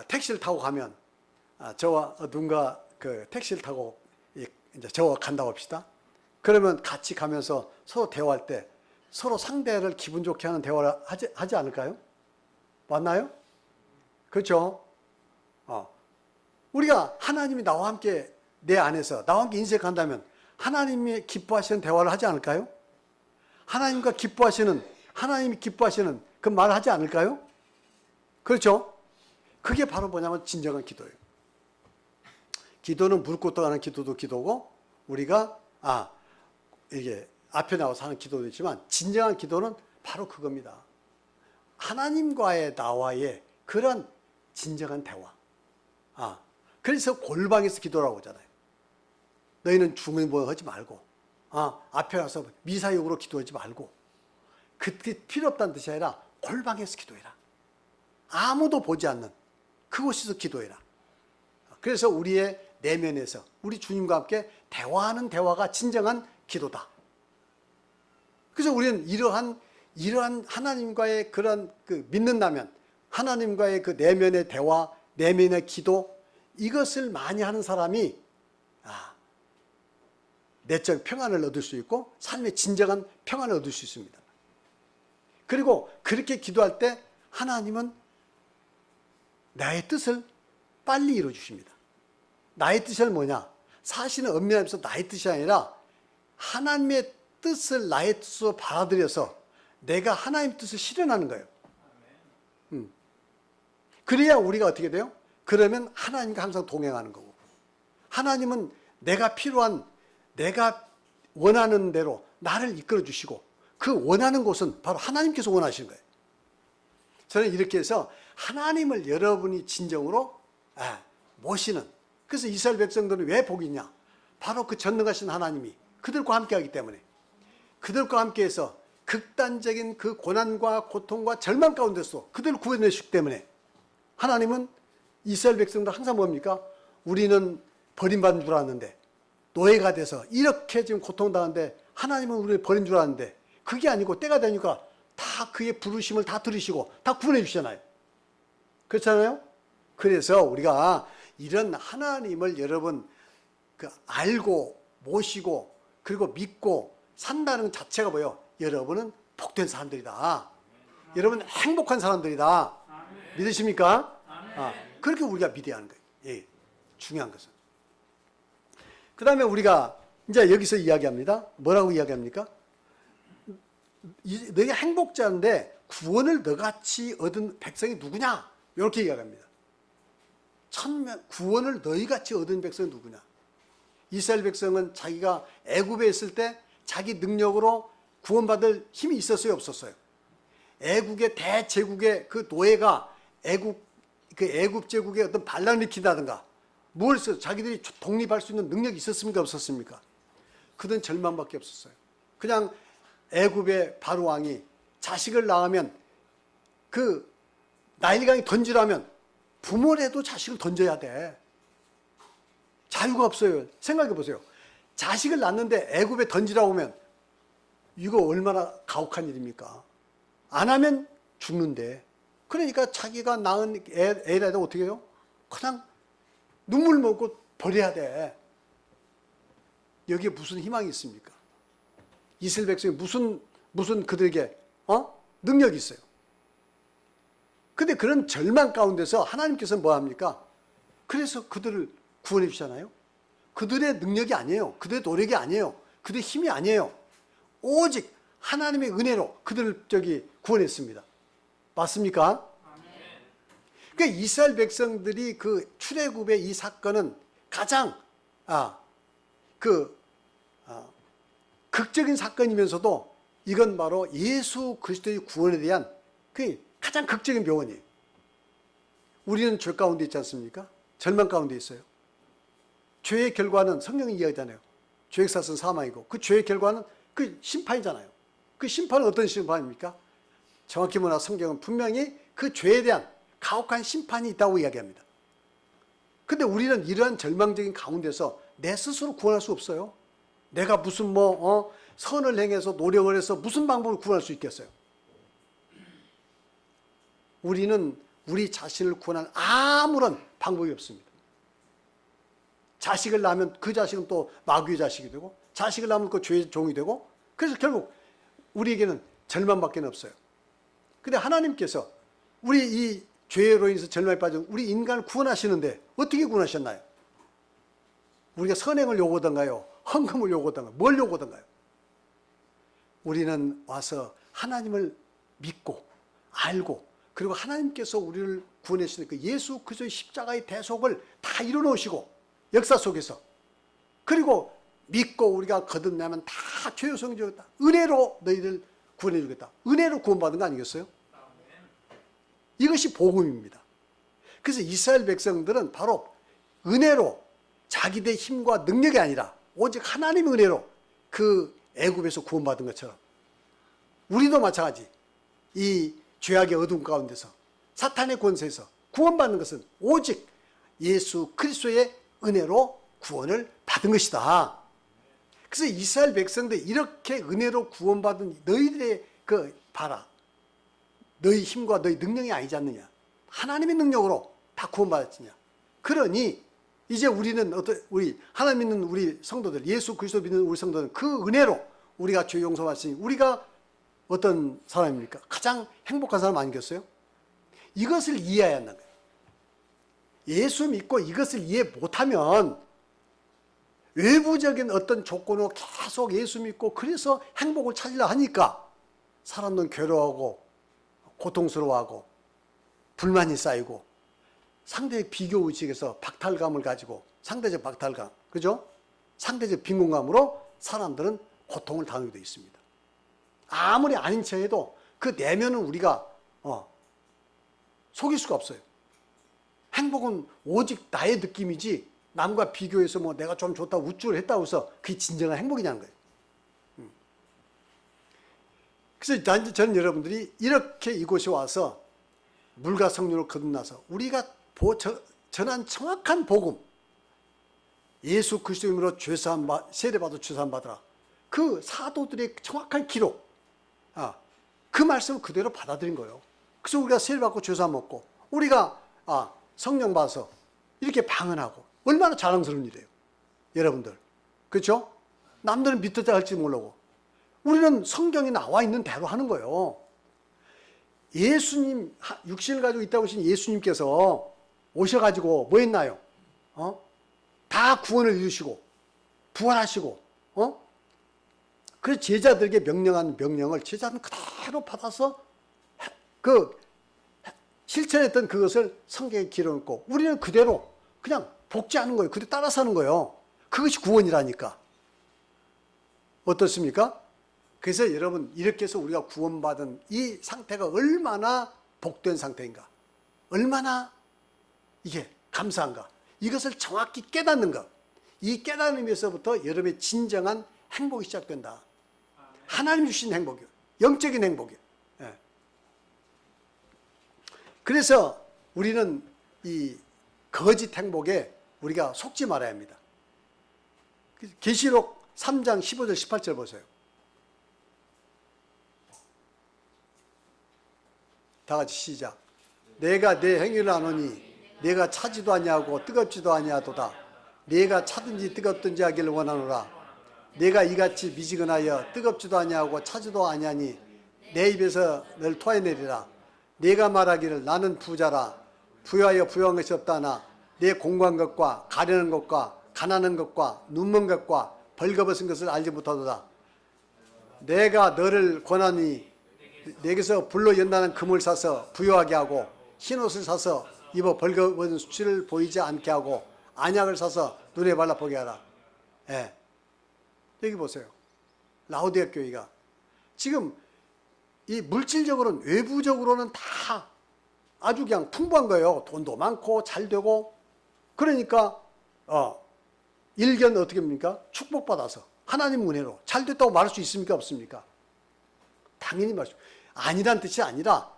택시를 타고 가면 저와 누군가 택시를 타고 이제 저와 간다고 합시다. 그러면 같이 가면서 서로 대화할 때 서로 상대를 기분 좋게 하는 대화를 하지 않을까요? 맞나요? 그렇죠? 우리가 하나님이 나와 함께 내 안에서 나와 함께 인생을 간다면 하나님이 기뻐하시는 대화를 하지 않을까요? 하나님이 기뻐하시는 그 말을 하지 않을까요? 그렇죠? 그게 바로 뭐냐면 진정한 기도예요. 기도는 물 꽂고 하는 기도도 기도고, 우리가 이게 앞에 나와서 하는 기도도 있지만, 진정한 기도는 바로 그겁니다. 하나님과의 나와의 그런 진정한 대화. 그래서 골방에서 기도라고 하잖아요. 너희는 중언부언하지 말고, 앞에 가서 미사역으로 기도하지 말고, 그게 필요 없다는 뜻이 아니라 골방에서 기도해라. 아무도 보지 않는 그곳에서 기도해라. 그래서 우리의 내면에서 우리 주님과 함께 대화하는 대화가 진정한 기도다. 그래서 우리는 이러한 하나님과의 그런 믿는다면 하나님과의 그 내면의 대화, 내면의 기도, 이것을 많이 하는 사람이 내적 평안을 얻을 수 있고 삶의 진정한 평안을 얻을 수 있습니다. 그리고 그렇게 기도할 때 하나님은 나의 뜻을 빨리 이루어 주십니다. 나의 뜻은 뭐냐? 사실은 엄밀하면서 나의 뜻이 아니라 하나님의 뜻을 나의 뜻으로 받아들여서 내가 하나님의 뜻을 실현하는 거예요. 그래야 우리가 어떻게 돼요? 그러면 하나님과 항상 동행하는 거고, 하나님은 내가 필요한, 내가 원하는 대로 나를 이끌어 주시고, 그 원하는 곳은 바로 하나님께서 원하시는 거예요. 저는 이렇게 해서 하나님을 여러분이 진정으로 모시는, 그래서 이스라엘 백성들은 왜 복이 있냐? 바로 그 전능하신 하나님이 그들과 함께하기 때문에, 그들과 함께해서 극단적인 그 고난과 고통과 절망 가운데서 그들을 구해내시기 때문에, 하나님은 이스라엘 백성들 항상 뭡니까? 우리는 버림받은 줄 알았는데, 노예가 돼서 이렇게 지금 고통당하는데 하나님은 우리를 버린 줄 알았는데, 그게 아니고 때가 되니까 다 그의 부르심을 다 들으시고 다 구원해 주시잖아요. 그렇잖아요? 그래서 우리가 이런 하나님을 여러분 알고 모시고 그리고 믿고 산다는 것 자체가 뭐예요? 여러분은 복된 사람들이다. 여러분 행복한 사람들이다. 믿으십니까? 그렇게 우리가 믿어야 하는 거예요. 예, 중요한 것은. 그 다음에 우리가 이제 여기서 이야기합니다. 뭐라고 이야기합니까? 너희가 행복자인데 구원을 너같이 얻은 백성이 누구냐? 이렇게 이야기합니다. 구원을 너희같이 얻은 백성이 누구냐? 이스라엘 백성은 자기가 애굽에 있을 때 자기 능력으로 구원받을 힘이 있었어요, 없었어요? 애국의 대제국의 그 노예가 애국 제국의 어떤 반란을 일으킨다든가 뭘 써 자기들이 독립할 수 있는 능력이 있었습니까, 없었습니까? 그들은 절망밖에 없었어요. 그냥 애굽의 바로 왕이 자식을 낳으면 그 나일강에 던지라면 부모라도 자식을 던져야 돼. 자유가 없어요. 생각해 보세요. 자식을 낳는데 애굽에 던지라고 하면 이거 얼마나 가혹한 일입니까? 안 하면 죽는데. 그러니까 자기가 낳은 애라도 어떻게 해요? 그냥 눈물 먹고 버려야 돼. 여기에 무슨 희망이 있습니까? 이스라엘 백성이 무슨 그들에게 능력이 있어요. 근데 그런 절망 가운데서 하나님께서 뭐 합니까? 그래서 그들을 구원해 주잖아요. 그들의 능력이 아니에요. 그들의 노력이 아니에요. 그들의 힘이 아니에요. 오직 하나님의 은혜로 그들을 구원했습니다. 맞습니까? 그러니까 이스라엘 백성들이 그 출애굽의 이 사건은 가장 극적인 사건이면서도 이건 바로 예수 그리스도의 구원에 대한 그 가장 극적인 묘언이에요. 우리는 죄 가운데 있지 않습니까? 절망 가운데 있어요. 죄의 결과는 성경이 이야기하잖아요. 죄의 삭은 사망이고 그 죄의 결과는 그 심판이잖아요. 그 심판은 어떤 심판입니까? 정확히 뭐나 성경은 분명히 그 죄에 대한 가혹한 심판이 있다고 이야기합니다. 근데 우리는 이러한 절망적인 가운데서 내 스스로 구원할 수 없어요. 내가 무슨 선을 행해서 노력을 해서 무슨 방법을 구원할 수 있겠어요? 우리는 우리 자신을 구원할 아무런 방법이 없습니다. 자식을 낳으면 그 자식은 또 마귀의 자식이 되고 자식을 낳으면 그 죄의 종이 되고 그래서 결국 우리에게는 절망밖에 없어요. 근데 하나님께서 우리 이 죄로 인해서 절망에 빠진 우리 인간을 구원하시는데 어떻게 구원하셨나요? 우리가 선행을 요구하던가요? 헌금을 요구하던가요? 뭘 요구하던가요? 우리는 와서 하나님을 믿고 알고 그리고 하나님께서 우리를 구원하시는 그 예수 그리스도의 십자가의 대속을 다 이뤄놓으시고 역사 속에서, 그리고 믿고 우리가 거듭나면 다 죄의 성주겠다. 은혜로 너희를 구원해 주겠다. 은혜로 구원받은 거 아니겠어요? 이것이 복음입니다. 그래서 이스라엘 백성들은 바로 은혜로, 자기들의 힘과 능력이 아니라 오직 하나님의 은혜로 그 애굽에서 구원받은 것처럼 우리도 마찬가지, 이 죄악의 어두움 가운데서 사탄의 권세에서 구원받는 것은 오직 예수 그리스도의 은혜로 구원을 받은 것이다. 그래서 이스라엘 백성들 이렇게 은혜로 구원받은 너희들의 봐라, 너희 힘과 너희 능력이 아니지 않느냐, 하나님의 능력으로 다 구원받았느냐. 그러니 이제 우리는 우리 하나님 믿는 우리 성도들, 예수 그리스도 믿는 우리 성도들은 그 은혜로 우리가 죄 용서받으니 우리가 어떤 사람입니까? 가장 행복한 사람 아니겠어요? 이것을 이해해야 한다는 거예요. 예수 믿고 이것을 이해 못하면 외부적인 어떤 조건으로 계속 예수 믿고 그래서 행복을 찾으려 하니까 사람들은 괴로워하고 고통스러워하고 불만이 쌓이고 상대의 비교의식에서 박탈감을 가지고, 상대적 박탈감, 그죠? 상대적 빈곤감으로 사람들은 고통을 당하게 되어 있습니다. 아무리 아닌 척해도 그 내면은 우리가 속일 수가 없어요. 행복은 오직 나의 느낌이지 남과 비교해서 뭐 내가 좀 좋다 우쭐을 했다고 해서 그게 진정한 행복이냐는 거예요. 그래서 저는 여러분들이 이렇게 이곳에 와서 물과 성령을 거듭나서 우리가 전한 정확한 복음, 예수 그리스도 이름으로 세례받아 죄사함 받으라, 그 사도들의 정확한 기록, 그 말씀을 그대로 받아들인 거예요. 그래서 우리가 세례받고 죄사함 먹고 우리가 성령 받아서 이렇게 방언하고 얼마나 자랑스러운 일이에요, 여러분들. 그렇죠? 남들은 믿었다 할지 모르고 우리는 성경에 나와 있는 대로 하는 거예요. 예수님, 육신을 가지고 있다고 하신 예수님께서 오셔가지고 뭐 했나요? 다 구원을 이루시고 부활하시고, 그래서 제자들에게 명령한 명령을 제자들은 그대로 받아서 실천했던 그것을 성경에 기록했고 우리는 그대로 그냥 복제하는 거예요. 그대로 따라서 하는 거예요. 그것이 구원이라니까. 어떻습니까? 그래서 여러분, 이렇게 해서 우리가 구원받은 이 상태가 얼마나 복된 상태인가, 얼마나 이게 감사한가, 이것을 정확히 깨닫는 것, 이 깨달음에서부터 여러분의 진정한 행복이 시작된다. 하나님 주신 행복이요, 영적인 행복이요. 그래서 우리는 이 거짓 행복에 우리가 속지 말아야 합니다. 계시록 3장 15절 18절 보세요. 다 같이 시작. 내가 내 행위를 아노니 내가 차지도 아니하고 뜨겁지도 아니하도다. 내가 차든지 뜨겁든지 하기를 원하노라. 내가 이같이 미지근하여 뜨겁지도 아니하고 차지도 아니하니 내 입에서 널 토해내리라. 내가 말하기를 나는 부자라. 부여하여 부여한 것이 없다 하나 내 공고한 것과 가려는 것과 가난한 것과 눈먼 것과 벌거벗은 것을 알지 못하도다. 내가 너를 권하니 내게서 불로 연다는 금을 사서 부요하게 하고 흰옷을 사서 입어 벌거벗은 수치를 보이지 않게 하고 안약을 사서 눈에 발라 보게 하라. 여기 보세요. 라오디아 교회가 지금 이 물질적으로는, 외부적으로는 다 아주 그냥 풍부한 거예요. 돈도 많고 잘 되고. 그러니까 일견 어떻게 합니까? 축복받아서 하나님 은혜로 잘 됐다고 말할 수 있습니까? 없습니까? 당연히 말할 수. 아니란 뜻이 아니라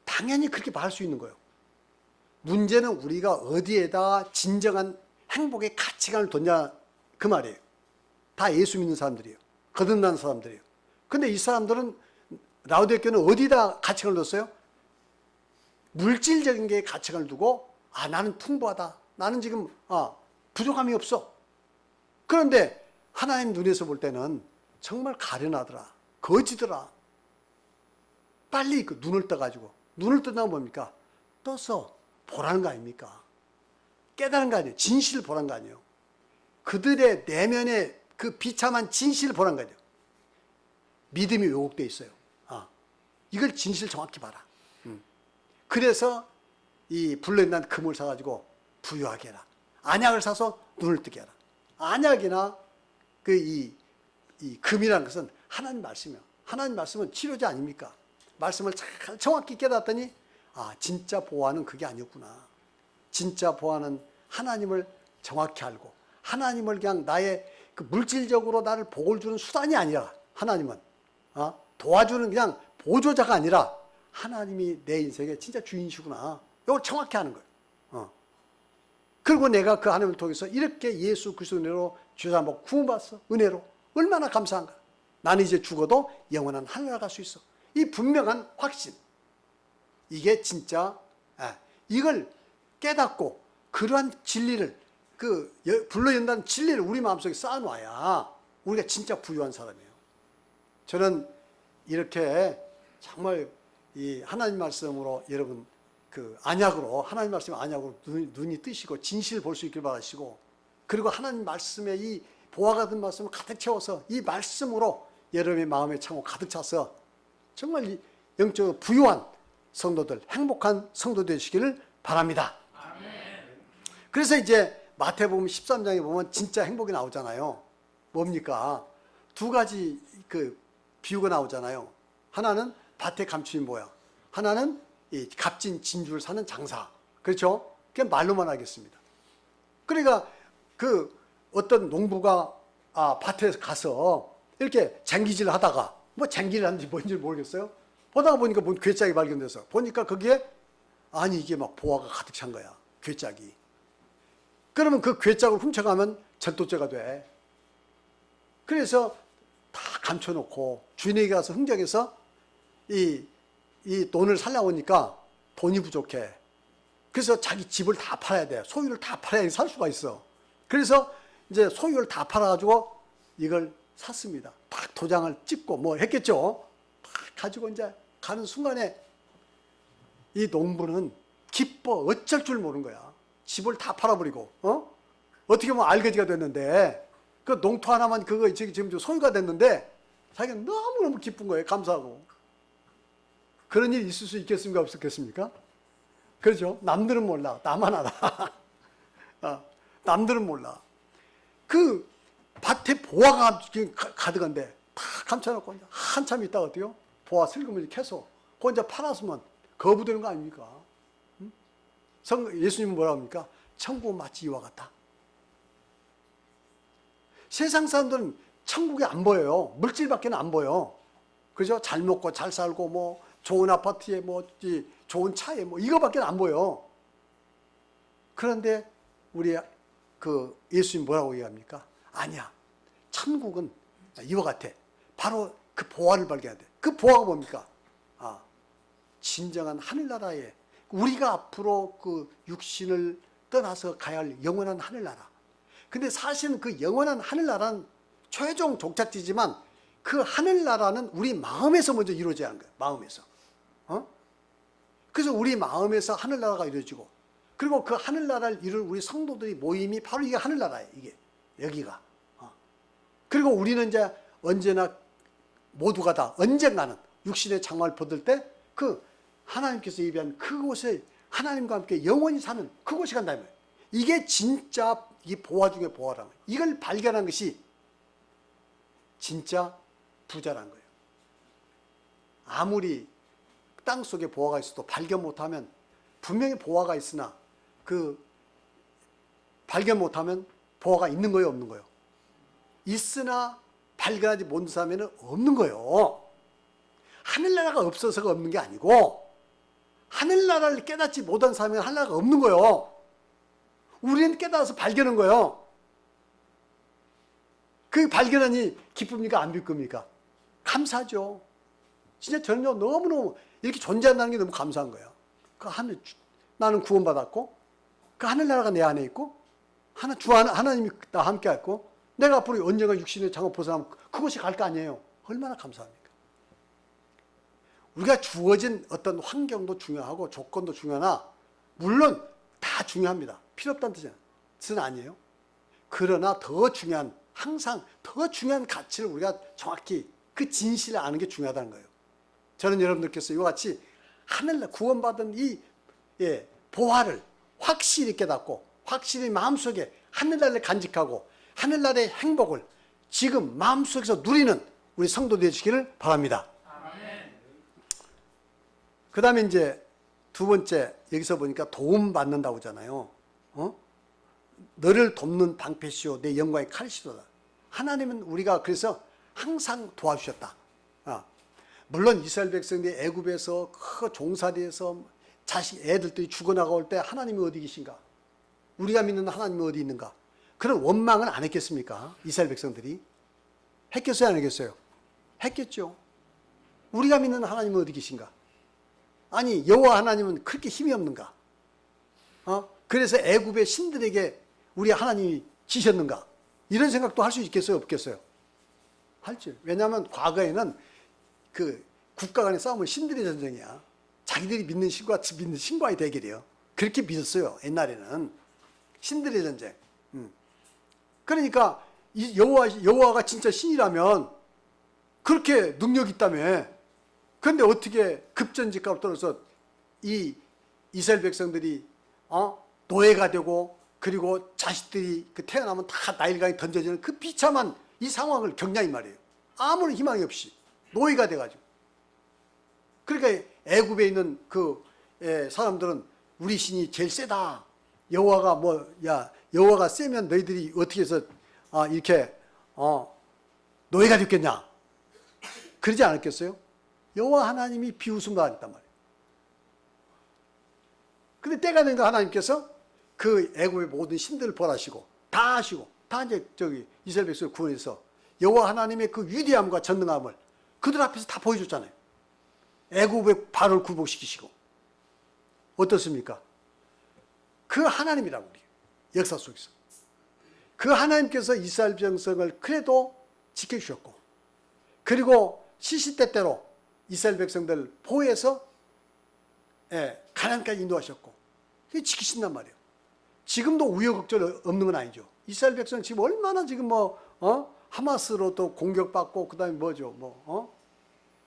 당연히 그렇게 말할 수 있는 거예요. 문제는 우리가 어디에다 진정한 행복의 가치관을 뒀냐 그 말이에요. 다 예수 믿는 사람들이에요. 거듭난 사람들이에요. 근데 이 사람들은, 라오디아 교회는 어디다 가치관을 뒀어요? 물질적인 게 가치관을 두고 나는 풍부하다. 나는 지금 부족함이 없어. 그런데 하나님 눈에서 볼 때는 정말 가련하더라. 거지더라. 빨리 그 눈을 떠가지고, 눈을 뜬다면 뭡니까? 떠서 보라는 거 아닙니까? 깨달은 거 아니에요. 진실을 보라는 거 아니에요. 그들의 내면의 그 비참한 진실을 보라는 거죠. 믿음이 왜곡되어 있어요. 이걸 진실 정확히 봐라. 그래서 이 불러있는 금을 사가지고 부유하게 해라. 안약을 사서 눈을 뜨게 하라. 안약이나 이 금이라는 것은 하나님 말씀이에요. 하나님 말씀은 치료제 아닙니까? 말씀을 잘 정확히 깨닫더니 진짜 보호하는 그게 아니었구나. 진짜 보호하는 하나님을 정확히 알고 하나님을 그냥 나의 그 물질적으로 나를 복을 주는 수단이 아니라 하나님은 도와주는 그냥 보조자가 아니라 하나님이 내 인생의 진짜 주인이시구나. 이걸 정확히 하는 거예요. 그리고 내가 그 하나님을 통해서 이렇게 예수 그리스도 은혜로 죄사 뭐 구원받았어. 은혜로. 얼마나 감사한가. 나는 이제 죽어도 영원한 하늘나라 갈 수 있어. 이 분명한 확신. 이게 진짜 이걸 깨닫고 그러한 진리를 불러연다는 진리를 우리 마음속에 쌓아놔야 우리가 진짜 부유한 사람이에요. 저는 이렇게 정말 이 하나님 말씀으로 여러분 안약으로 하나님 말씀 안약으로 눈이 뜨시고 진실을 볼 수 있길 바라시고 그리고 하나님 말씀의 이 보화 같은 말씀을 가득 채워서 이 말씀으로 여러분의 마음의 창고 가득 차서 정말 영적으로 부유한 성도들, 행복한 성도 되시기를 바랍니다. 그래서 이제 마태복음 13장에 보면 진짜 행복이 나오잖아요. 뭡니까? 두 가지 비유가 나오잖아요. 하나는 밭에 감추인 모양, 하나는 이 값진 진주를 사는 장사. 그렇죠? 그냥 말로만 하겠습니다. 그러니까 어떤 농부가 밭에 가서 이렇게 쟁기질 하다가 뭐 쟁기를 하는지 뭔지 모르겠어요. 보다가 보니까 뭔 괴짝이 발견돼서 보니까 거기에 이게 막 보화가 가득 찬 거야. 괴짝이. 그러면 그 괴짝을 훔쳐가면 절도죄가 돼. 그래서 다 감춰놓고 주인에게 가서 흥정해서 이 돈을 살려고 하니까 돈이 부족해. 그래서 자기 집을 다 팔아야 돼. 소유를 다 팔아야 살 수가 있어. 그래서 이제 소유를 다 팔아가지고 이걸 샀습니다. 딱 도장을 찍고 뭐 했겠죠. 딱 가지고 이제 가는 순간에 이 농부는 기뻐 어쩔 줄 모르는 거야. 집을 다 팔아버리고 어떻게 보면 알거지가 됐는데 그 농토 하나만 그거 지금 소유가 됐는데 자기가 너무너무 기쁜 거예요. 감사하고. 그런 일이 있을 수 있겠습니까? 없겠습니까? 그렇죠? 남들은 몰라. 나만 알아. 남들은 몰라. 그 밭에 보화가 가득한데 다 감춰놓고 한참 있다가 어때요? 보화 슬그머니 캐서 혼자 팔았으면 거부되는 거 아닙니까? 예수님은 뭐라고 합니까? 천국은 마치 이와 같다. 세상 사람들은 천국이 안 보여요. 물질밖에 안 보여. 그죠? 잘 먹고 잘 살고 뭐 좋은 아파트에 뭐 좋은 차에 뭐 이거밖에 안 보여. 그런데 우리 예수님 뭐라고 얘기합니까? 아니야. 천국은 이와 같아. 바로 그 보화를 발견해야 돼. 그 보화가 뭡니까? 진정한 하늘나라에 우리가 앞으로 그 육신을 떠나서 가야 할 영원한 하늘나라. 근데 사실은 그 영원한 하늘나라는 최종 종착지지만 그 하늘나라는 우리 마음에서 먼저 이루어져야 하는 거예요. 마음에서. 그래서 우리 마음에서 하늘나라가 이루어지고 그리고 그 하늘나라를 이룰 우리 성도들이 모임이 바로 이게 하늘나라예요. 이게 여기가. 그리고 우리는 이제 언제나 모두가 다 언젠가는 육신의 장화를 벗을 때 그 하나님께서 예비한 그곳에 하나님과 함께 영원히 사는 그곳이 간다. 이게 진짜 이 보화 중에 보화라는 거예요. 이걸 발견한 것이 진짜 부자란 거예요. 아무리 땅 속에 보화가 있어도 발견 못하면 분명히 보화가 있으나 발견 못하면 보화가 있는 거예요, 없는 거예요? 있으나 발견하지 못한 사람에는 없는 거예요. 하늘나라가 없어서가 없는 게 아니고 하늘나라를 깨닫지 못한 사람에는 하늘나라가 없는 거예요. 우리는 깨달아서 발견한 거예요. 그 발견하니 기쁩니까? 안 기쁩니까? 감사하죠. 진짜 저는 너무너무 이렇게 존재한다는 게 너무 감사한 거예요. 나는 구원받았고 그 하늘나라가 내 안에 있고 하나님이 나와 함께 했고 내가 앞으로 언젠가 육신의 장을 벗어나면 그곳이 갈 거 아니에요. 얼마나 감사합니까? 우리가 주어진 어떤 환경도 중요하고 조건도 중요하나 물론 다 중요합니다. 필요 없다는 뜻은 아니에요. 그러나 더 중요한 항상 더 중요한 가치를 우리가 정확히 그 진실을 아는 게 중요하다는 거예요. 저는 여러분들께서 이와 같이 하늘날 구원받은 이 보화를 확실히 깨닫고 확실히 마음속에 하늘나라를 간직하고 하늘나라의 행복을 지금 마음속에서 누리는 우리 성도 되시기를 바랍니다. 그 다음에 이제 두 번째, 여기서 보니까 도움 받는다고 하잖아요. 너를 돕는 방패시오 내 영광의 칼이시로다. 하나님은 우리가 그래서 항상 도와주셨다. 물론 이스라엘 백성들이 애굽에서 그 종살이에서 자식 애들들이 죽어나갈 때 하나님이 어디 계신가? 우리가 믿는 하나님이 어디 있는가? 그런 원망은 안 했겠습니까? 이스라엘 백성들이 했겠어요, 안 했겠어요? 했겠죠. 우리가 믿는 하나님은 어디 계신가? 아니 여호와 하나님은 그렇게 힘이 없는가? 그래서 애굽의 신들에게 우리 하나님이 지셨는가? 이런 생각도 할 수 있겠어요, 없겠어요? 할지. 왜냐하면 과거에는 그 국가 간의 싸움은 신들의 전쟁이야. 자기들이 믿는 신과 믿는 신과의 대결이에요. 그렇게 믿었어요, 옛날에는. 신들의 전쟁. 그러니까 이 여호와가 진짜 신이라면 그렇게 능력이 있다며. 그런데 어떻게 급전직하로 떨어서 이 이스라엘 백성들이 노예가 되고 그리고 자식들이 그 태어나면 다 나일강에 던져지는 그 비참한 이 상황을 겪냐 이 말이에요. 아무런 희망이 없이 노예가 돼가지고. 그러니까 애굽에 있는 그 사람들은 우리 신이 제일 세다. 여호와가 여호와가 세면 너희들이 어떻게 해서 이렇게 노예가 됐겠냐? 그러지 않았겠어요? 여호와 하나님이 비웃음을 하셨단 말이에요. 근데 때가 되니까 하나님께서 그 애굽의 모든 신들을 벌하시고 다 하시고 다 이제 이스라엘 백성을 구원해서 여호와 하나님의 그 위대함과 전능함을 그들 앞에서 다 보여줬잖아요. 애굽의 바로를 굴복시키시고. 어떻습니까? 그 하나님이라고 우리 역사 속에서 그 하나님께서 이스라엘 백성을 그래도 지켜주셨고 그리고 시시때때로 이스라엘 백성들 보호해서 가나안까지 인도하셨고 지키신단 말이에요. 지금도 우여곡절 없는 건 아니죠. 이스라엘 백성 지금 얼마나 지금 하마스로 또 공격받고 그다음에 뭐죠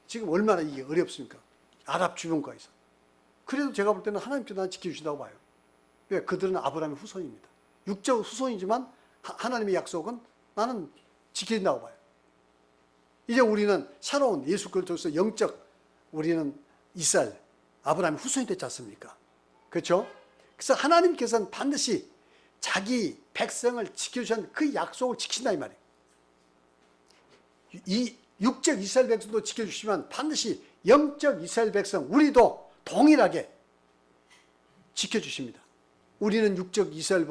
지금 얼마나 이게 어렵습니까? 아랍 주변국가에서. 그래도 제가 볼 때는 하나님께서 나를 지켜주신다고 봐요. 왜? 그들은 아브라함의 후손입니다. 육적 후손이지만 하나님의 약속은 나는 지켜진다고 봐요. 이제 우리는 새로운 예수 그리스도로서 영적 우리는 이스라엘 아브라함의 후손이 됐지 않습니까? 그렇죠? 그래서 하나님께서는 반드시 자기 백성을 지켜주신 그 약속을 지킨다 이 말이에요. 이 육적 이스라엘 백성도 지켜주시면 반드시 영적 이스라엘 백성 우리도 동일하게 지켜주십니다. 우리는 육적 이스라엘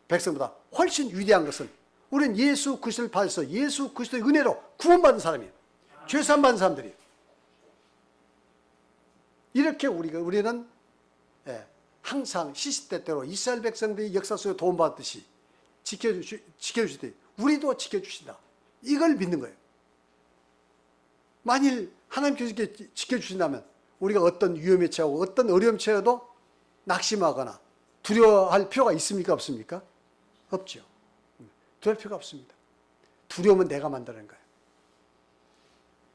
백성보다 훨씬 위대한 것은 우리는 예수 그리스도를 받아서 예수 그리스도의 은혜로 구원받은 사람이에요. 죄사함 받은 사람들이에요. 이렇게 우리는 항상 시시때때로 이스라엘 백성들이 역사 속에 도움받듯이 지켜주시듯이 우리도 지켜주신다. 이걸 믿는 거예요. 만일 하나님께서 이렇게 지켜주신다면 우리가 어떤 위험에 처하고 어떤 어려움에 처해도 낙심하거나 두려워할 필요가 있습니까? 없습니까? 없죠. 두려울 필요가 없습니다. 두려움은 내가 만드는 거예요.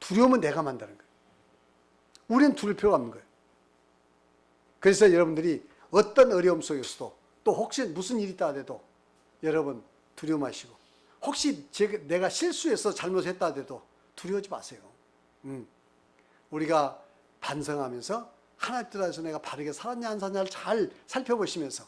두려움은 내가 만드는 거예요. 우리는 두려울 필요가 없는 거예요. 그래서 여러분들이 어떤 어려움 속에서도 또 혹시 무슨 일이 있다 하더라도 여러분 두려워 마시고 혹시 내가 실수해서 잘못했다 하더라도 두려워하지 마세요. 우리가 반성하면서 하나님 뜻에서 내가 바르게 살았냐 안 살았냐를 잘 살펴보시면서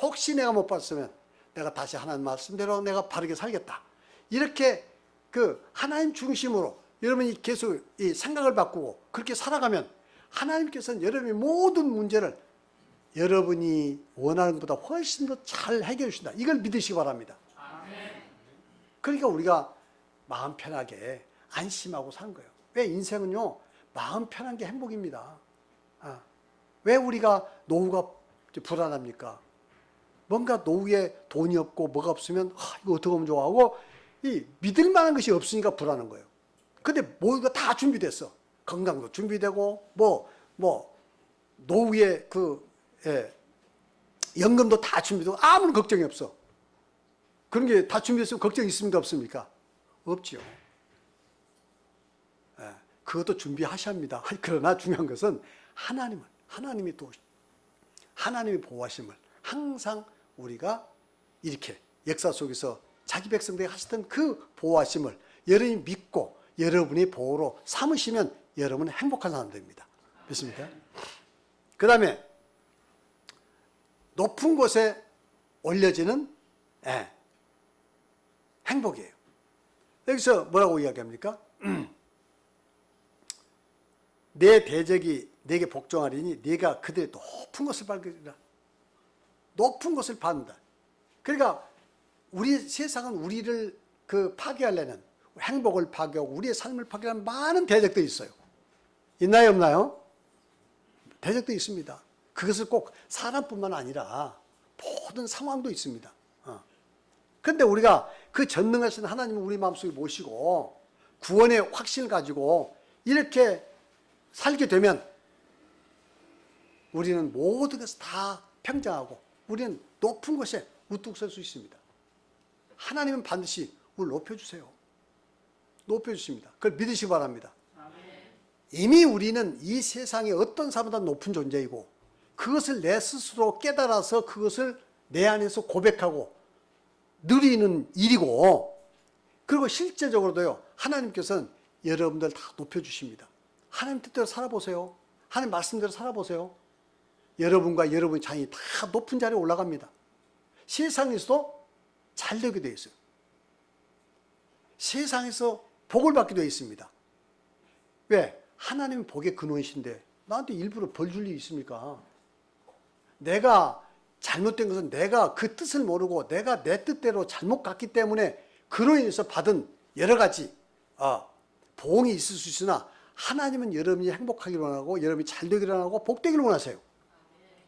혹시 내가 못 봤으면 내가 다시 하나님 말씀대로 내가 바르게 살겠다. 이렇게 그 하나님 중심으로 여러분이 계속 이 생각을 바꾸고 그렇게 살아가면 하나님께서는 여러분의 모든 문제를 여러분이 원하는 것보다 훨씬 더 잘 해결해 주신다. 이걸 믿으시기 바랍니다. 그러니까 우리가 마음 편하게 안심하고 사는 거예요. 왜? 인생은요 마음 편한 게 행복입니다. 왜 우리가 노후가 불안합니까? 뭔가 노후에 돈이 없고 뭐가 없으면 이거 어떻게 하면 좋아 하고 이 믿을 만한 것이 없으니까 불안한 거예요. 근데 뭐가 다 준비됐어. 건강도 준비되고 노후에 연금도 다 준비되고 아무런 걱정이 없어. 그런 게 다 준비됐으면 걱정이 있습니까? 없습니까? 없죠. 그것도 준비하셔야 합니다. 그러나 중요한 것은 하나님이 도우시, 하나님의 보호하심을 항상 우리가 이렇게 역사 속에서 자기 백성들에게 하시던 그 보호하심을 여러분이 믿고 여러분의 보호로 삼으시면 여러분은 행복한 사람 됩니다. 믿습니까? 그 다음에 높은 곳에 올려지는 행복이에요. 여기서 뭐라고 이야기합니까? 내 대적이 내게 복종하리니 네가 그들의 높은 것을 밟으리라. 높은 것을 밟는다. 그러니까 우리 세상은 우리를 파괴하려는, 행복을 파괴하고 우리의 삶을 파괴하는 많은 대적들이 있어요. 있나요, 없나요? 대적도 있습니다. 그것을 꼭 사람뿐만 아니라 모든 상황도 있습니다. 그런데 우리가 그 전능하신 하나님을 우리 마음속에 모시고 구원의 확신을 가지고 이렇게 살게 되면 우리는 모든 것을 다 평정하고 우리는 높은 곳에 우뚝 설 수 있습니다. 하나님은 반드시 우리를 높여주세요. 높여주십니다. 그걸 믿으시기 바랍니다. 이미 우리는 이 세상에 어떤 사람보다 높은 존재이고 그것을 내 스스로 깨달아서 그것을 내 안에서 고백하고 누리는 일이고, 그리고 실제적으로도요, 하나님께서는 여러분들 다 높여주십니다. 하나님 뜻대로 살아보세요. 하나님 말씀대로 살아보세요. 여러분과 여러분의 자녀이 다 높은 자리에 올라갑니다. 세상에서도 잘 되게 되어 있어요. 세상에서 복을 받게 되어 있습니다. 왜? 하나님은 복의 근원이신데 나한테 일부러 벌 줄 일이 있습니까? 내가 잘못된 것은 내가 그 뜻을 모르고 내가 내 뜻대로 잘못 갔기 때문에 그로 인해서 받은 여러 가지 보응이 있을 수 있으나 하나님은 여러분이 행복하기를 원하고 여러분이 잘 되기를 원하고 복되기를 원하세요.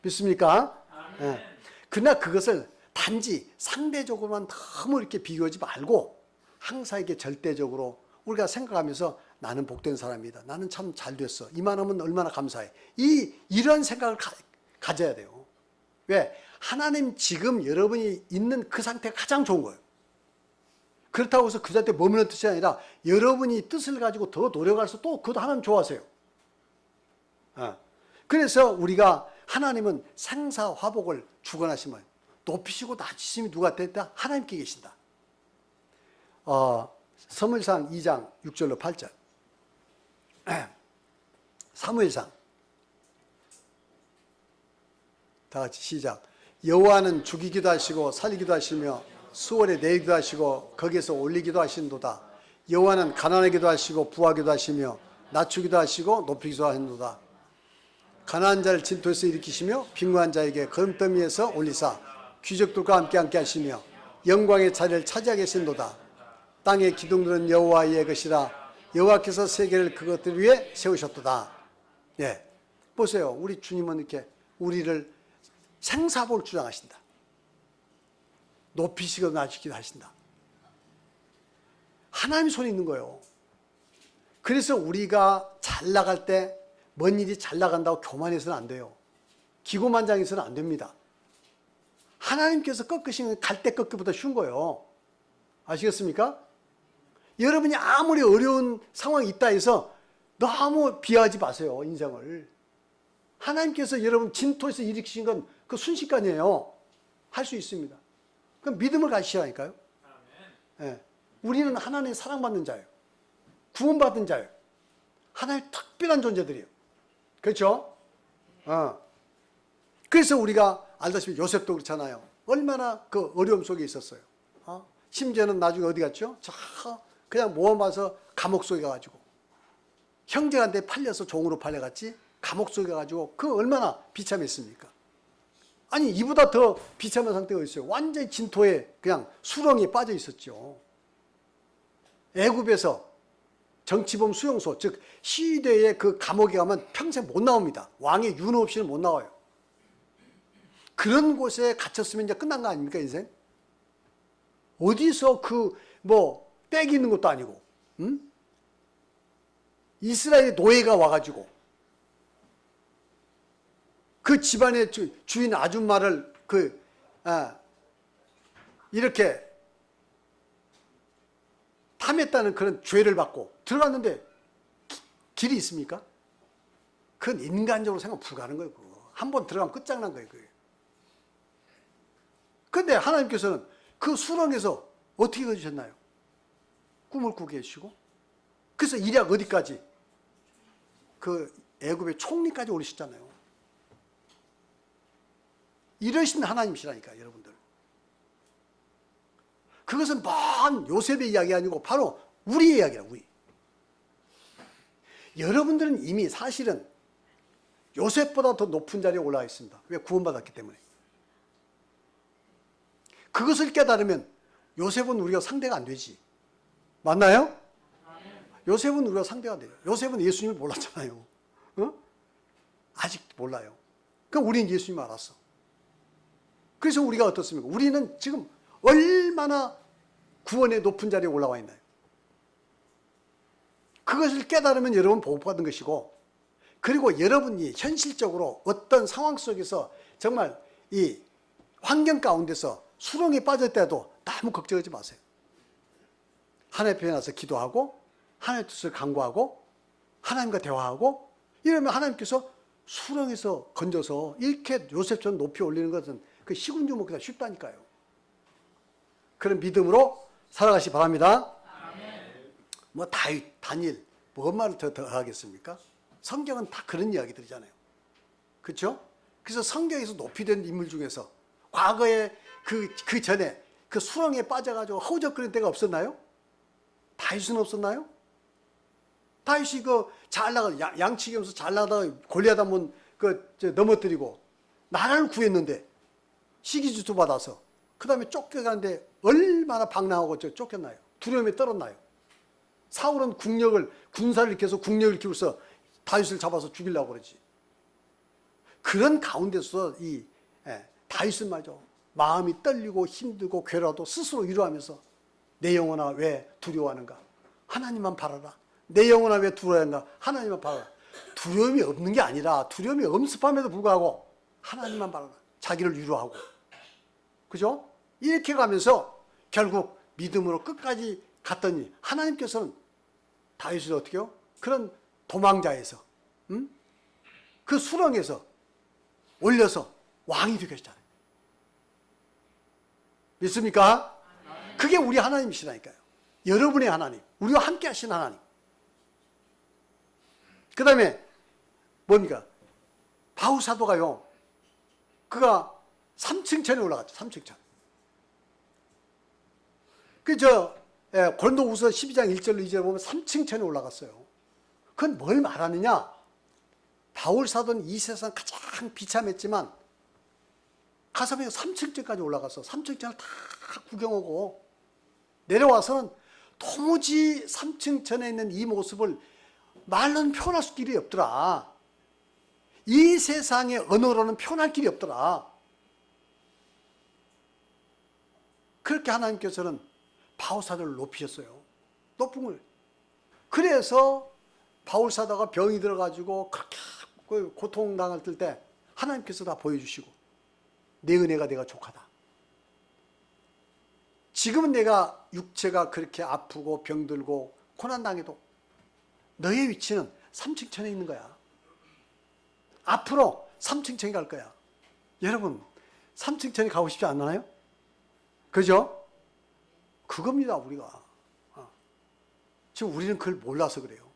믿습니까? 네. 그러나 그것을 단지 상대적으로만 너무 이렇게 비교하지 말고 항상 이렇게 절대적으로 우리가 생각하면서 나는 복된 사람이다. 나는 참 잘 됐어. 이만하면 얼마나 감사해. 이런 생각을 가져야 돼요. 왜? 하나님 지금 여러분이 있는 그 상태가 가장 좋은 거예요. 그렇다고 해서 그 상태에 머무는 뜻이 아니라 여러분이 뜻을 가지고 더 노력할수록 또 그것도 하나님 좋아하세요. 그래서 우리가 하나님은 생사화복을 주관하시면 높이시고 낮추심이 누가 됐다? 하나님께 계신다. 사무엘상 2장 6절로 8절. 사무엘상 다 같이 시작. 여호와는 죽이기도 하시고 살리기도 하시며 수월에 내리기도 하시고 거기에서 올리기도 하신도다. 여호와는 가난하기도 하시고 부하기도 하시며 낮추기도 하시고 높이기도 하신도다. 가난한 자를 진토에서 일으키시며 빈곤한 자에게 거름더미에서 올리사 귀족들과 함께 하시며 영광의 자리를 차지하게 하신도다. 땅의 기둥들은 여호와의 것이라 여호와께서 세계를 그것들 위에 세우셨도다. 예, 보세요. 우리 주님은 이렇게 우리를 생사복을 주장하신다. 높이시고 낮추기도 하신다. 하나님의 손에 있는 거예요. 그래서 우리가 잘 나갈 때 뭔 일이 잘 나간다고 교만해서는 안 돼요. 기고만장해서는 안 됩니다. 하나님께서 꺾으시는 갈 때 꺾기보다 쉬운 거예요. 아시겠습니까? 여러분이 아무리 어려운 상황이 있다 해서 너무 비하하지 마세요. 인생을. 하나님께서 여러분 진토에서 일으키신 건 그 순식간이에요. 할 수 있습니다. 그럼 믿음을 가지시라니까요. 네. 우리는 하나님의 사랑받는 자예요. 구원받은 자예요. 하나님의 특별한 존재들이에요. 그렇죠? 그래서 우리가 알다시피 요셉도 그렇잖아요. 얼마나 그 어려움 속에 있었어요. 심지어는 나중에 어디 갔죠? 그냥 모험 와서 감옥 속에 가가지고 형제한테 팔려서 종으로 팔려갔지 감옥 속에 가가지고 그 얼마나 비참했습니까? 아니 이보다 더 비참한 상태가 있어요. 완전히 진토에 그냥 수렁에 빠져 있었죠. 애굽에서 정치범 수용소, 즉 시대의 그 감옥에 가면 평생 못 나옵니다. 왕의 윤호 없이는 못 나와요. 그런 곳에 갇혔으면 이제 끝난 거 아닙니까, 인생? 어디서 빽이 있는 것도 아니고, 이스라엘의 노예가 와가지고 그 집안의 주인 아줌마를 이렇게 탐했다는 그런 죄를 받고 들어갔는데 길이 있습니까? 그건 인간적으로 생각하면 불가능한 거예요. 한 번 들어가면 끝장난 거예요. 그런데 하나님께서는 그 수렁에서 어떻게 거주셨나요? 꿈을 꾸게 해주시고, 그래서 일약 어디까지? 그 애굽의 총리까지 오르셨잖아요. 이러신 하나님이시라니까, 여러분들. 그것은 먼 요셉의 이야기 아니고 바로 우리의 이야기라, 우리. 여러분들은 이미 사실은 요셉보다 더 높은 자리에 올라와 있습니다. 왜? 구원받았기 때문에. 그것을 깨달으면 요셉은 우리가 상대가 안 되지. 맞나요? 요셉은 우리가 상대가 안 돼요. 요셉은 예수님을 몰랐잖아요. 어? 아직 몰라요. 그럼 우리는 예수님을 알았어. 그래서 우리가 어떻습니까? 우리는 지금 얼마나 구원의 높은 자리에 올라와 있나요? 그것을 깨달으면 여러분 복받은 것이고, 그리고 여러분이 현실적으로 어떤 상황 속에서 정말 이 환경 가운데서 수렁에 빠질 때도 너무 걱정하지 마세요. 하나님 앞에 나서 기도하고 하나님의 뜻을 간구하고 하나님과 대화하고 이러면 하나님께서 수렁에서 건져서 이렇게 요셉처럼 높이 올리는 것은 그 식은죽 먹기가 쉽다니까요. 그런 믿음으로 살아가시 바랍니다. 뭐 다윗, 다니엘, 뭔 말을 더 하겠습니까? 성경은 다 그런 이야기들이잖아요. 그렇죠? 그래서 성경에서 높이 된 인물 중에서 과거에 그 전에 그 수렁에 빠져가지고 허우적거리는 때가 없었나요? 다윗은 없었나요? 다윗이 잘 나가 양치기 하면서 잘 나가다가 골리앗 한번 넘어뜨리고 나라를 구했는데 시기질투 받아서 그 다음에 쫓겨가는데 얼마나 방랑하고 쫓겼나요? 두려움에 떨었나요? 사울은 군사를 계속 국력을 키워서 다윗을 잡아서 죽이려고 그러지. 그런 가운데서 다윗은 말이죠. 마음이 떨리고 힘들고 괴로워도 스스로 위로하면서 내 영혼아 왜 두려워하는가? 하나님만 바라라. 내 영혼아 왜 두려워하는가? 하나님만 바라라. 두려움이 없는 게 아니라 두려움이 엄습함에도 불구하고 하나님만 바라라. 자기를 위로하고. 그죠? 이렇게 가면서 결국 믿음으로 끝까지 갔더니 하나님께서는 다윗을 어떻게 해요? 그런 도망자에서 그 수렁에서 올려서 왕이 되게 하셨잖아요. 믿습니까? 그게 우리 하나님이시라니까요. 여러분의 하나님, 우리와 함께 하신 하나님. 그 다음에 뭡니까? 바울 사도가요, 그가 3층천에 올라갔죠. 3층천. 고린도후서 12장 1절로 2절에 보면 3층천에 올라갔어요. 그건 뭘 말하느냐? 바울 사도는 이 세상 가장 비참했지만 가서 3층천까지 올라가서 3층천을 다 구경하고 내려와서는 도무지 3층천에 있는 이 모습을 말로는 표현할 수 길이 없더라. 이 세상의 언어로는 표현할 길이 없더라. 그렇게 하나님께서는 바울 사도를 높이셨어요. 높은 걸. 그래서 바울 사도가 병이 들어가지고 그렇게 고통당할 때 하나님께서 다 보여주시고 내 은혜가 내가 족하다. 지금은 내가 육체가 그렇게 아프고 병들고 고난당해도 너의 위치는 3층천에 있는 거야. 앞으로 3층천에 갈 거야. 여러분 3층천에 가고 싶지 않나요? 그죠? 그겁니다, 우리가. 지금 우리는 그걸 몰라서 그래요.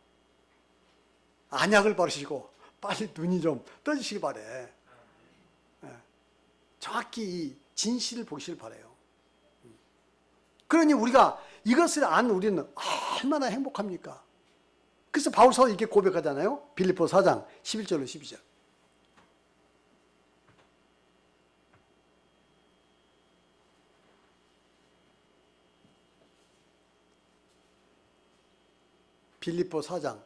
안약을 바르시고 빨리 눈이 좀 떠지시기 바래. 정확히 이 진실을 보시길 바래요. 그러니 우리가 이것을 안 우리는 얼마나 행복합니까? 그래서 바울사도 이렇게 고백하잖아요. 빌립보 4장 11절로 12절. 빌립보 4장.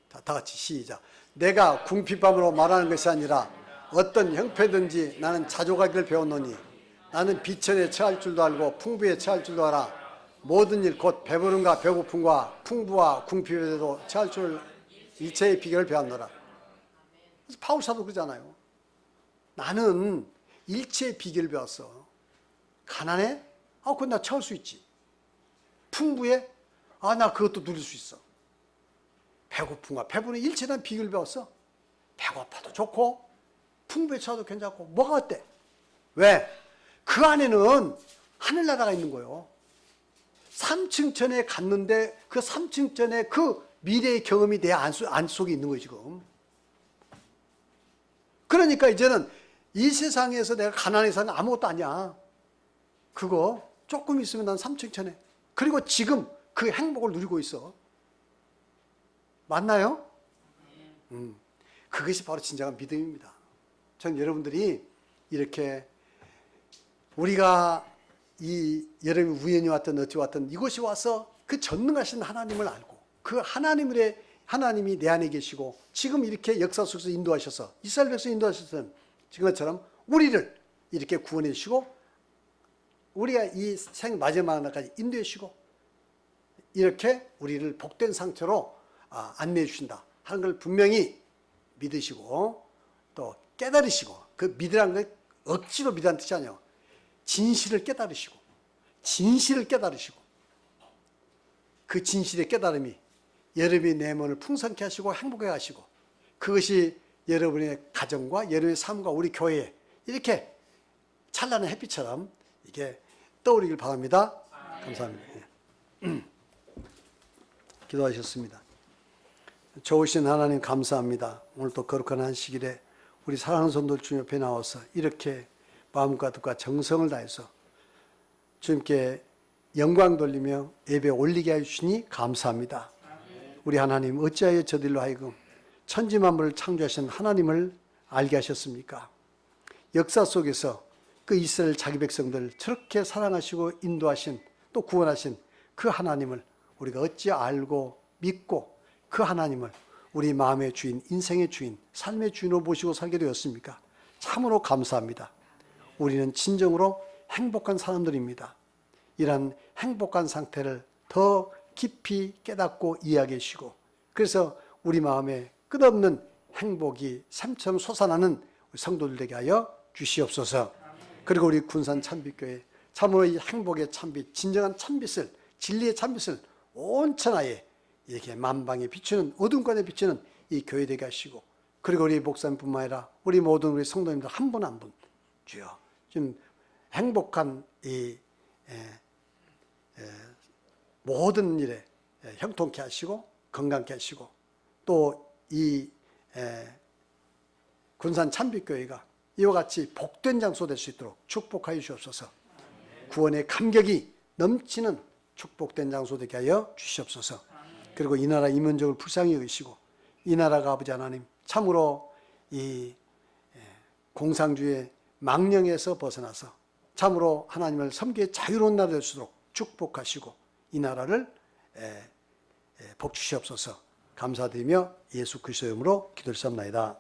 다 같이 시작. 내가 궁핍함으로 말하는 것이 아니라 어떤 형편든지 나는 자족하기를 배웠노니 나는 비천에 처할 줄도 알고 풍부에 처할 줄도 알아. 모든 일 곧 배부름과 배고픔과 풍부와 궁핍에도 처할 줄 일체의 비결을 배웠노라. 그래서 바울 사도 그러잖아요. 나는 일체의 비결을 배웠어. 가난해? 그건 나 처할 수 있지. 풍부해? 나 그것도 누릴 수 있어. 배고픔과 배부른 일체에 대한 비결을 배웠어. 배고파도 좋고 풍부해져도 괜찮고 뭐가 어때? 왜? 그 안에는 하늘나라가 있는 거예요. 3층 전에 갔는데 그 3층 전에 그 미래의 경험이 내 안 속에 있는 거예요 지금. 그러니까 이제는 이 세상에서 내가 가난해서 아무것도 아니야. 그거 조금 있으면 난 3층 전에. 그리고 지금 그 행복을 누리고 있어. 맞나요? 그것이 바로 진정한 믿음입니다. 전 여러분들이 이렇게 우리가 이 여러분이 우연히 왔든 어찌 왔든 이곳에 와서 그 전능하신 하나님을 알고 그 하나님이 내 안에 계시고 지금 이렇게 역사 속에서 인도하셔서 이스라엘 백성 인도하셨던 지금처럼 우리를 이렇게 구원해 주시고 우리가 이 생 마지막 날까지 인도해 주시고 이렇게 우리를 복된 상태로 안내해 주신다 하는 걸 분명히 믿으시고 또 깨달으시고 그 믿으라는 건 억지로 믿으라는 뜻이 아니에요. 진실을 깨달으시고 그 진실의 깨달음이 여러분의 내면을 풍성케 하시고 행복하게 하시고 그것이 여러분의 가정과 여러분의 삶과 우리 교회에 이렇게 찬란한 햇빛처럼 이게 떠오르길 바랍니다. 감사합니다. 기도하셨습니다. 좋으신 하나님 감사합니다. 오늘 또 거룩한 한식일에 우리 사랑하는 성도들 주님 옆에 나와서 이렇게 마음과 뜻과 정성을 다해서 주님께 영광 돌리며 예배 올리게 해주시니 감사합니다. 우리 하나님 어찌하여 저들로 하여금 천지만물을 창조하신 하나님을 알게 하셨습니까? 역사 속에서 그 이스라엘 자기 백성들 저렇게 사랑하시고 인도하신 또 구원하신 그 하나님을 우리가 어찌 알고 믿고 그 하나님을 우리 마음의 주인, 인생의 주인, 삶의 주인으로 모시고 살게 되었습니까? 참으로 감사합니다. 우리는 진정으로 행복한 사람들입니다. 이러한 행복한 상태를 더 깊이 깨닫고 이해하게 해주시고 그래서 우리 마음에 끝없는 행복이 샘처럼 솟아나는 성도들 되게 하여 주시옵소서. 그리고 우리 군산 참빛교회 참으로 이 행복의 참빛, 진정한 참빛을, 진리의 참빛을 온 천하에 이렇게 만방에 비추는, 어두운 곳에 비추는 이 교회 되게 하시고 그리고 우리 목사님뿐만 아니라 우리 모든 우리 성도님들 한 분 한 분 주여 좀 행복한 이 모든 일에 형통케 하시고 건강케 하시고 또 이 군산 참빛교회가 이와 같이 복된 장소 될 수 있도록 축복하여 주옵소서. 구원의 감격이 넘치는 축복된 장소 되게 하여 주시옵소서. 그리고 이 나라 이민족을 불쌍히 여기시고 이 나라가 아버지 하나님 참으로 이 공상주의 망령에서 벗어나서 참으로 하나님을 섬기의 자유로운 나라 될 수 있도록 축복하시고 이 나라를 복 주시옵소서. 감사드리며 예수 그리스도의 이름으로 기도를 삼나이다.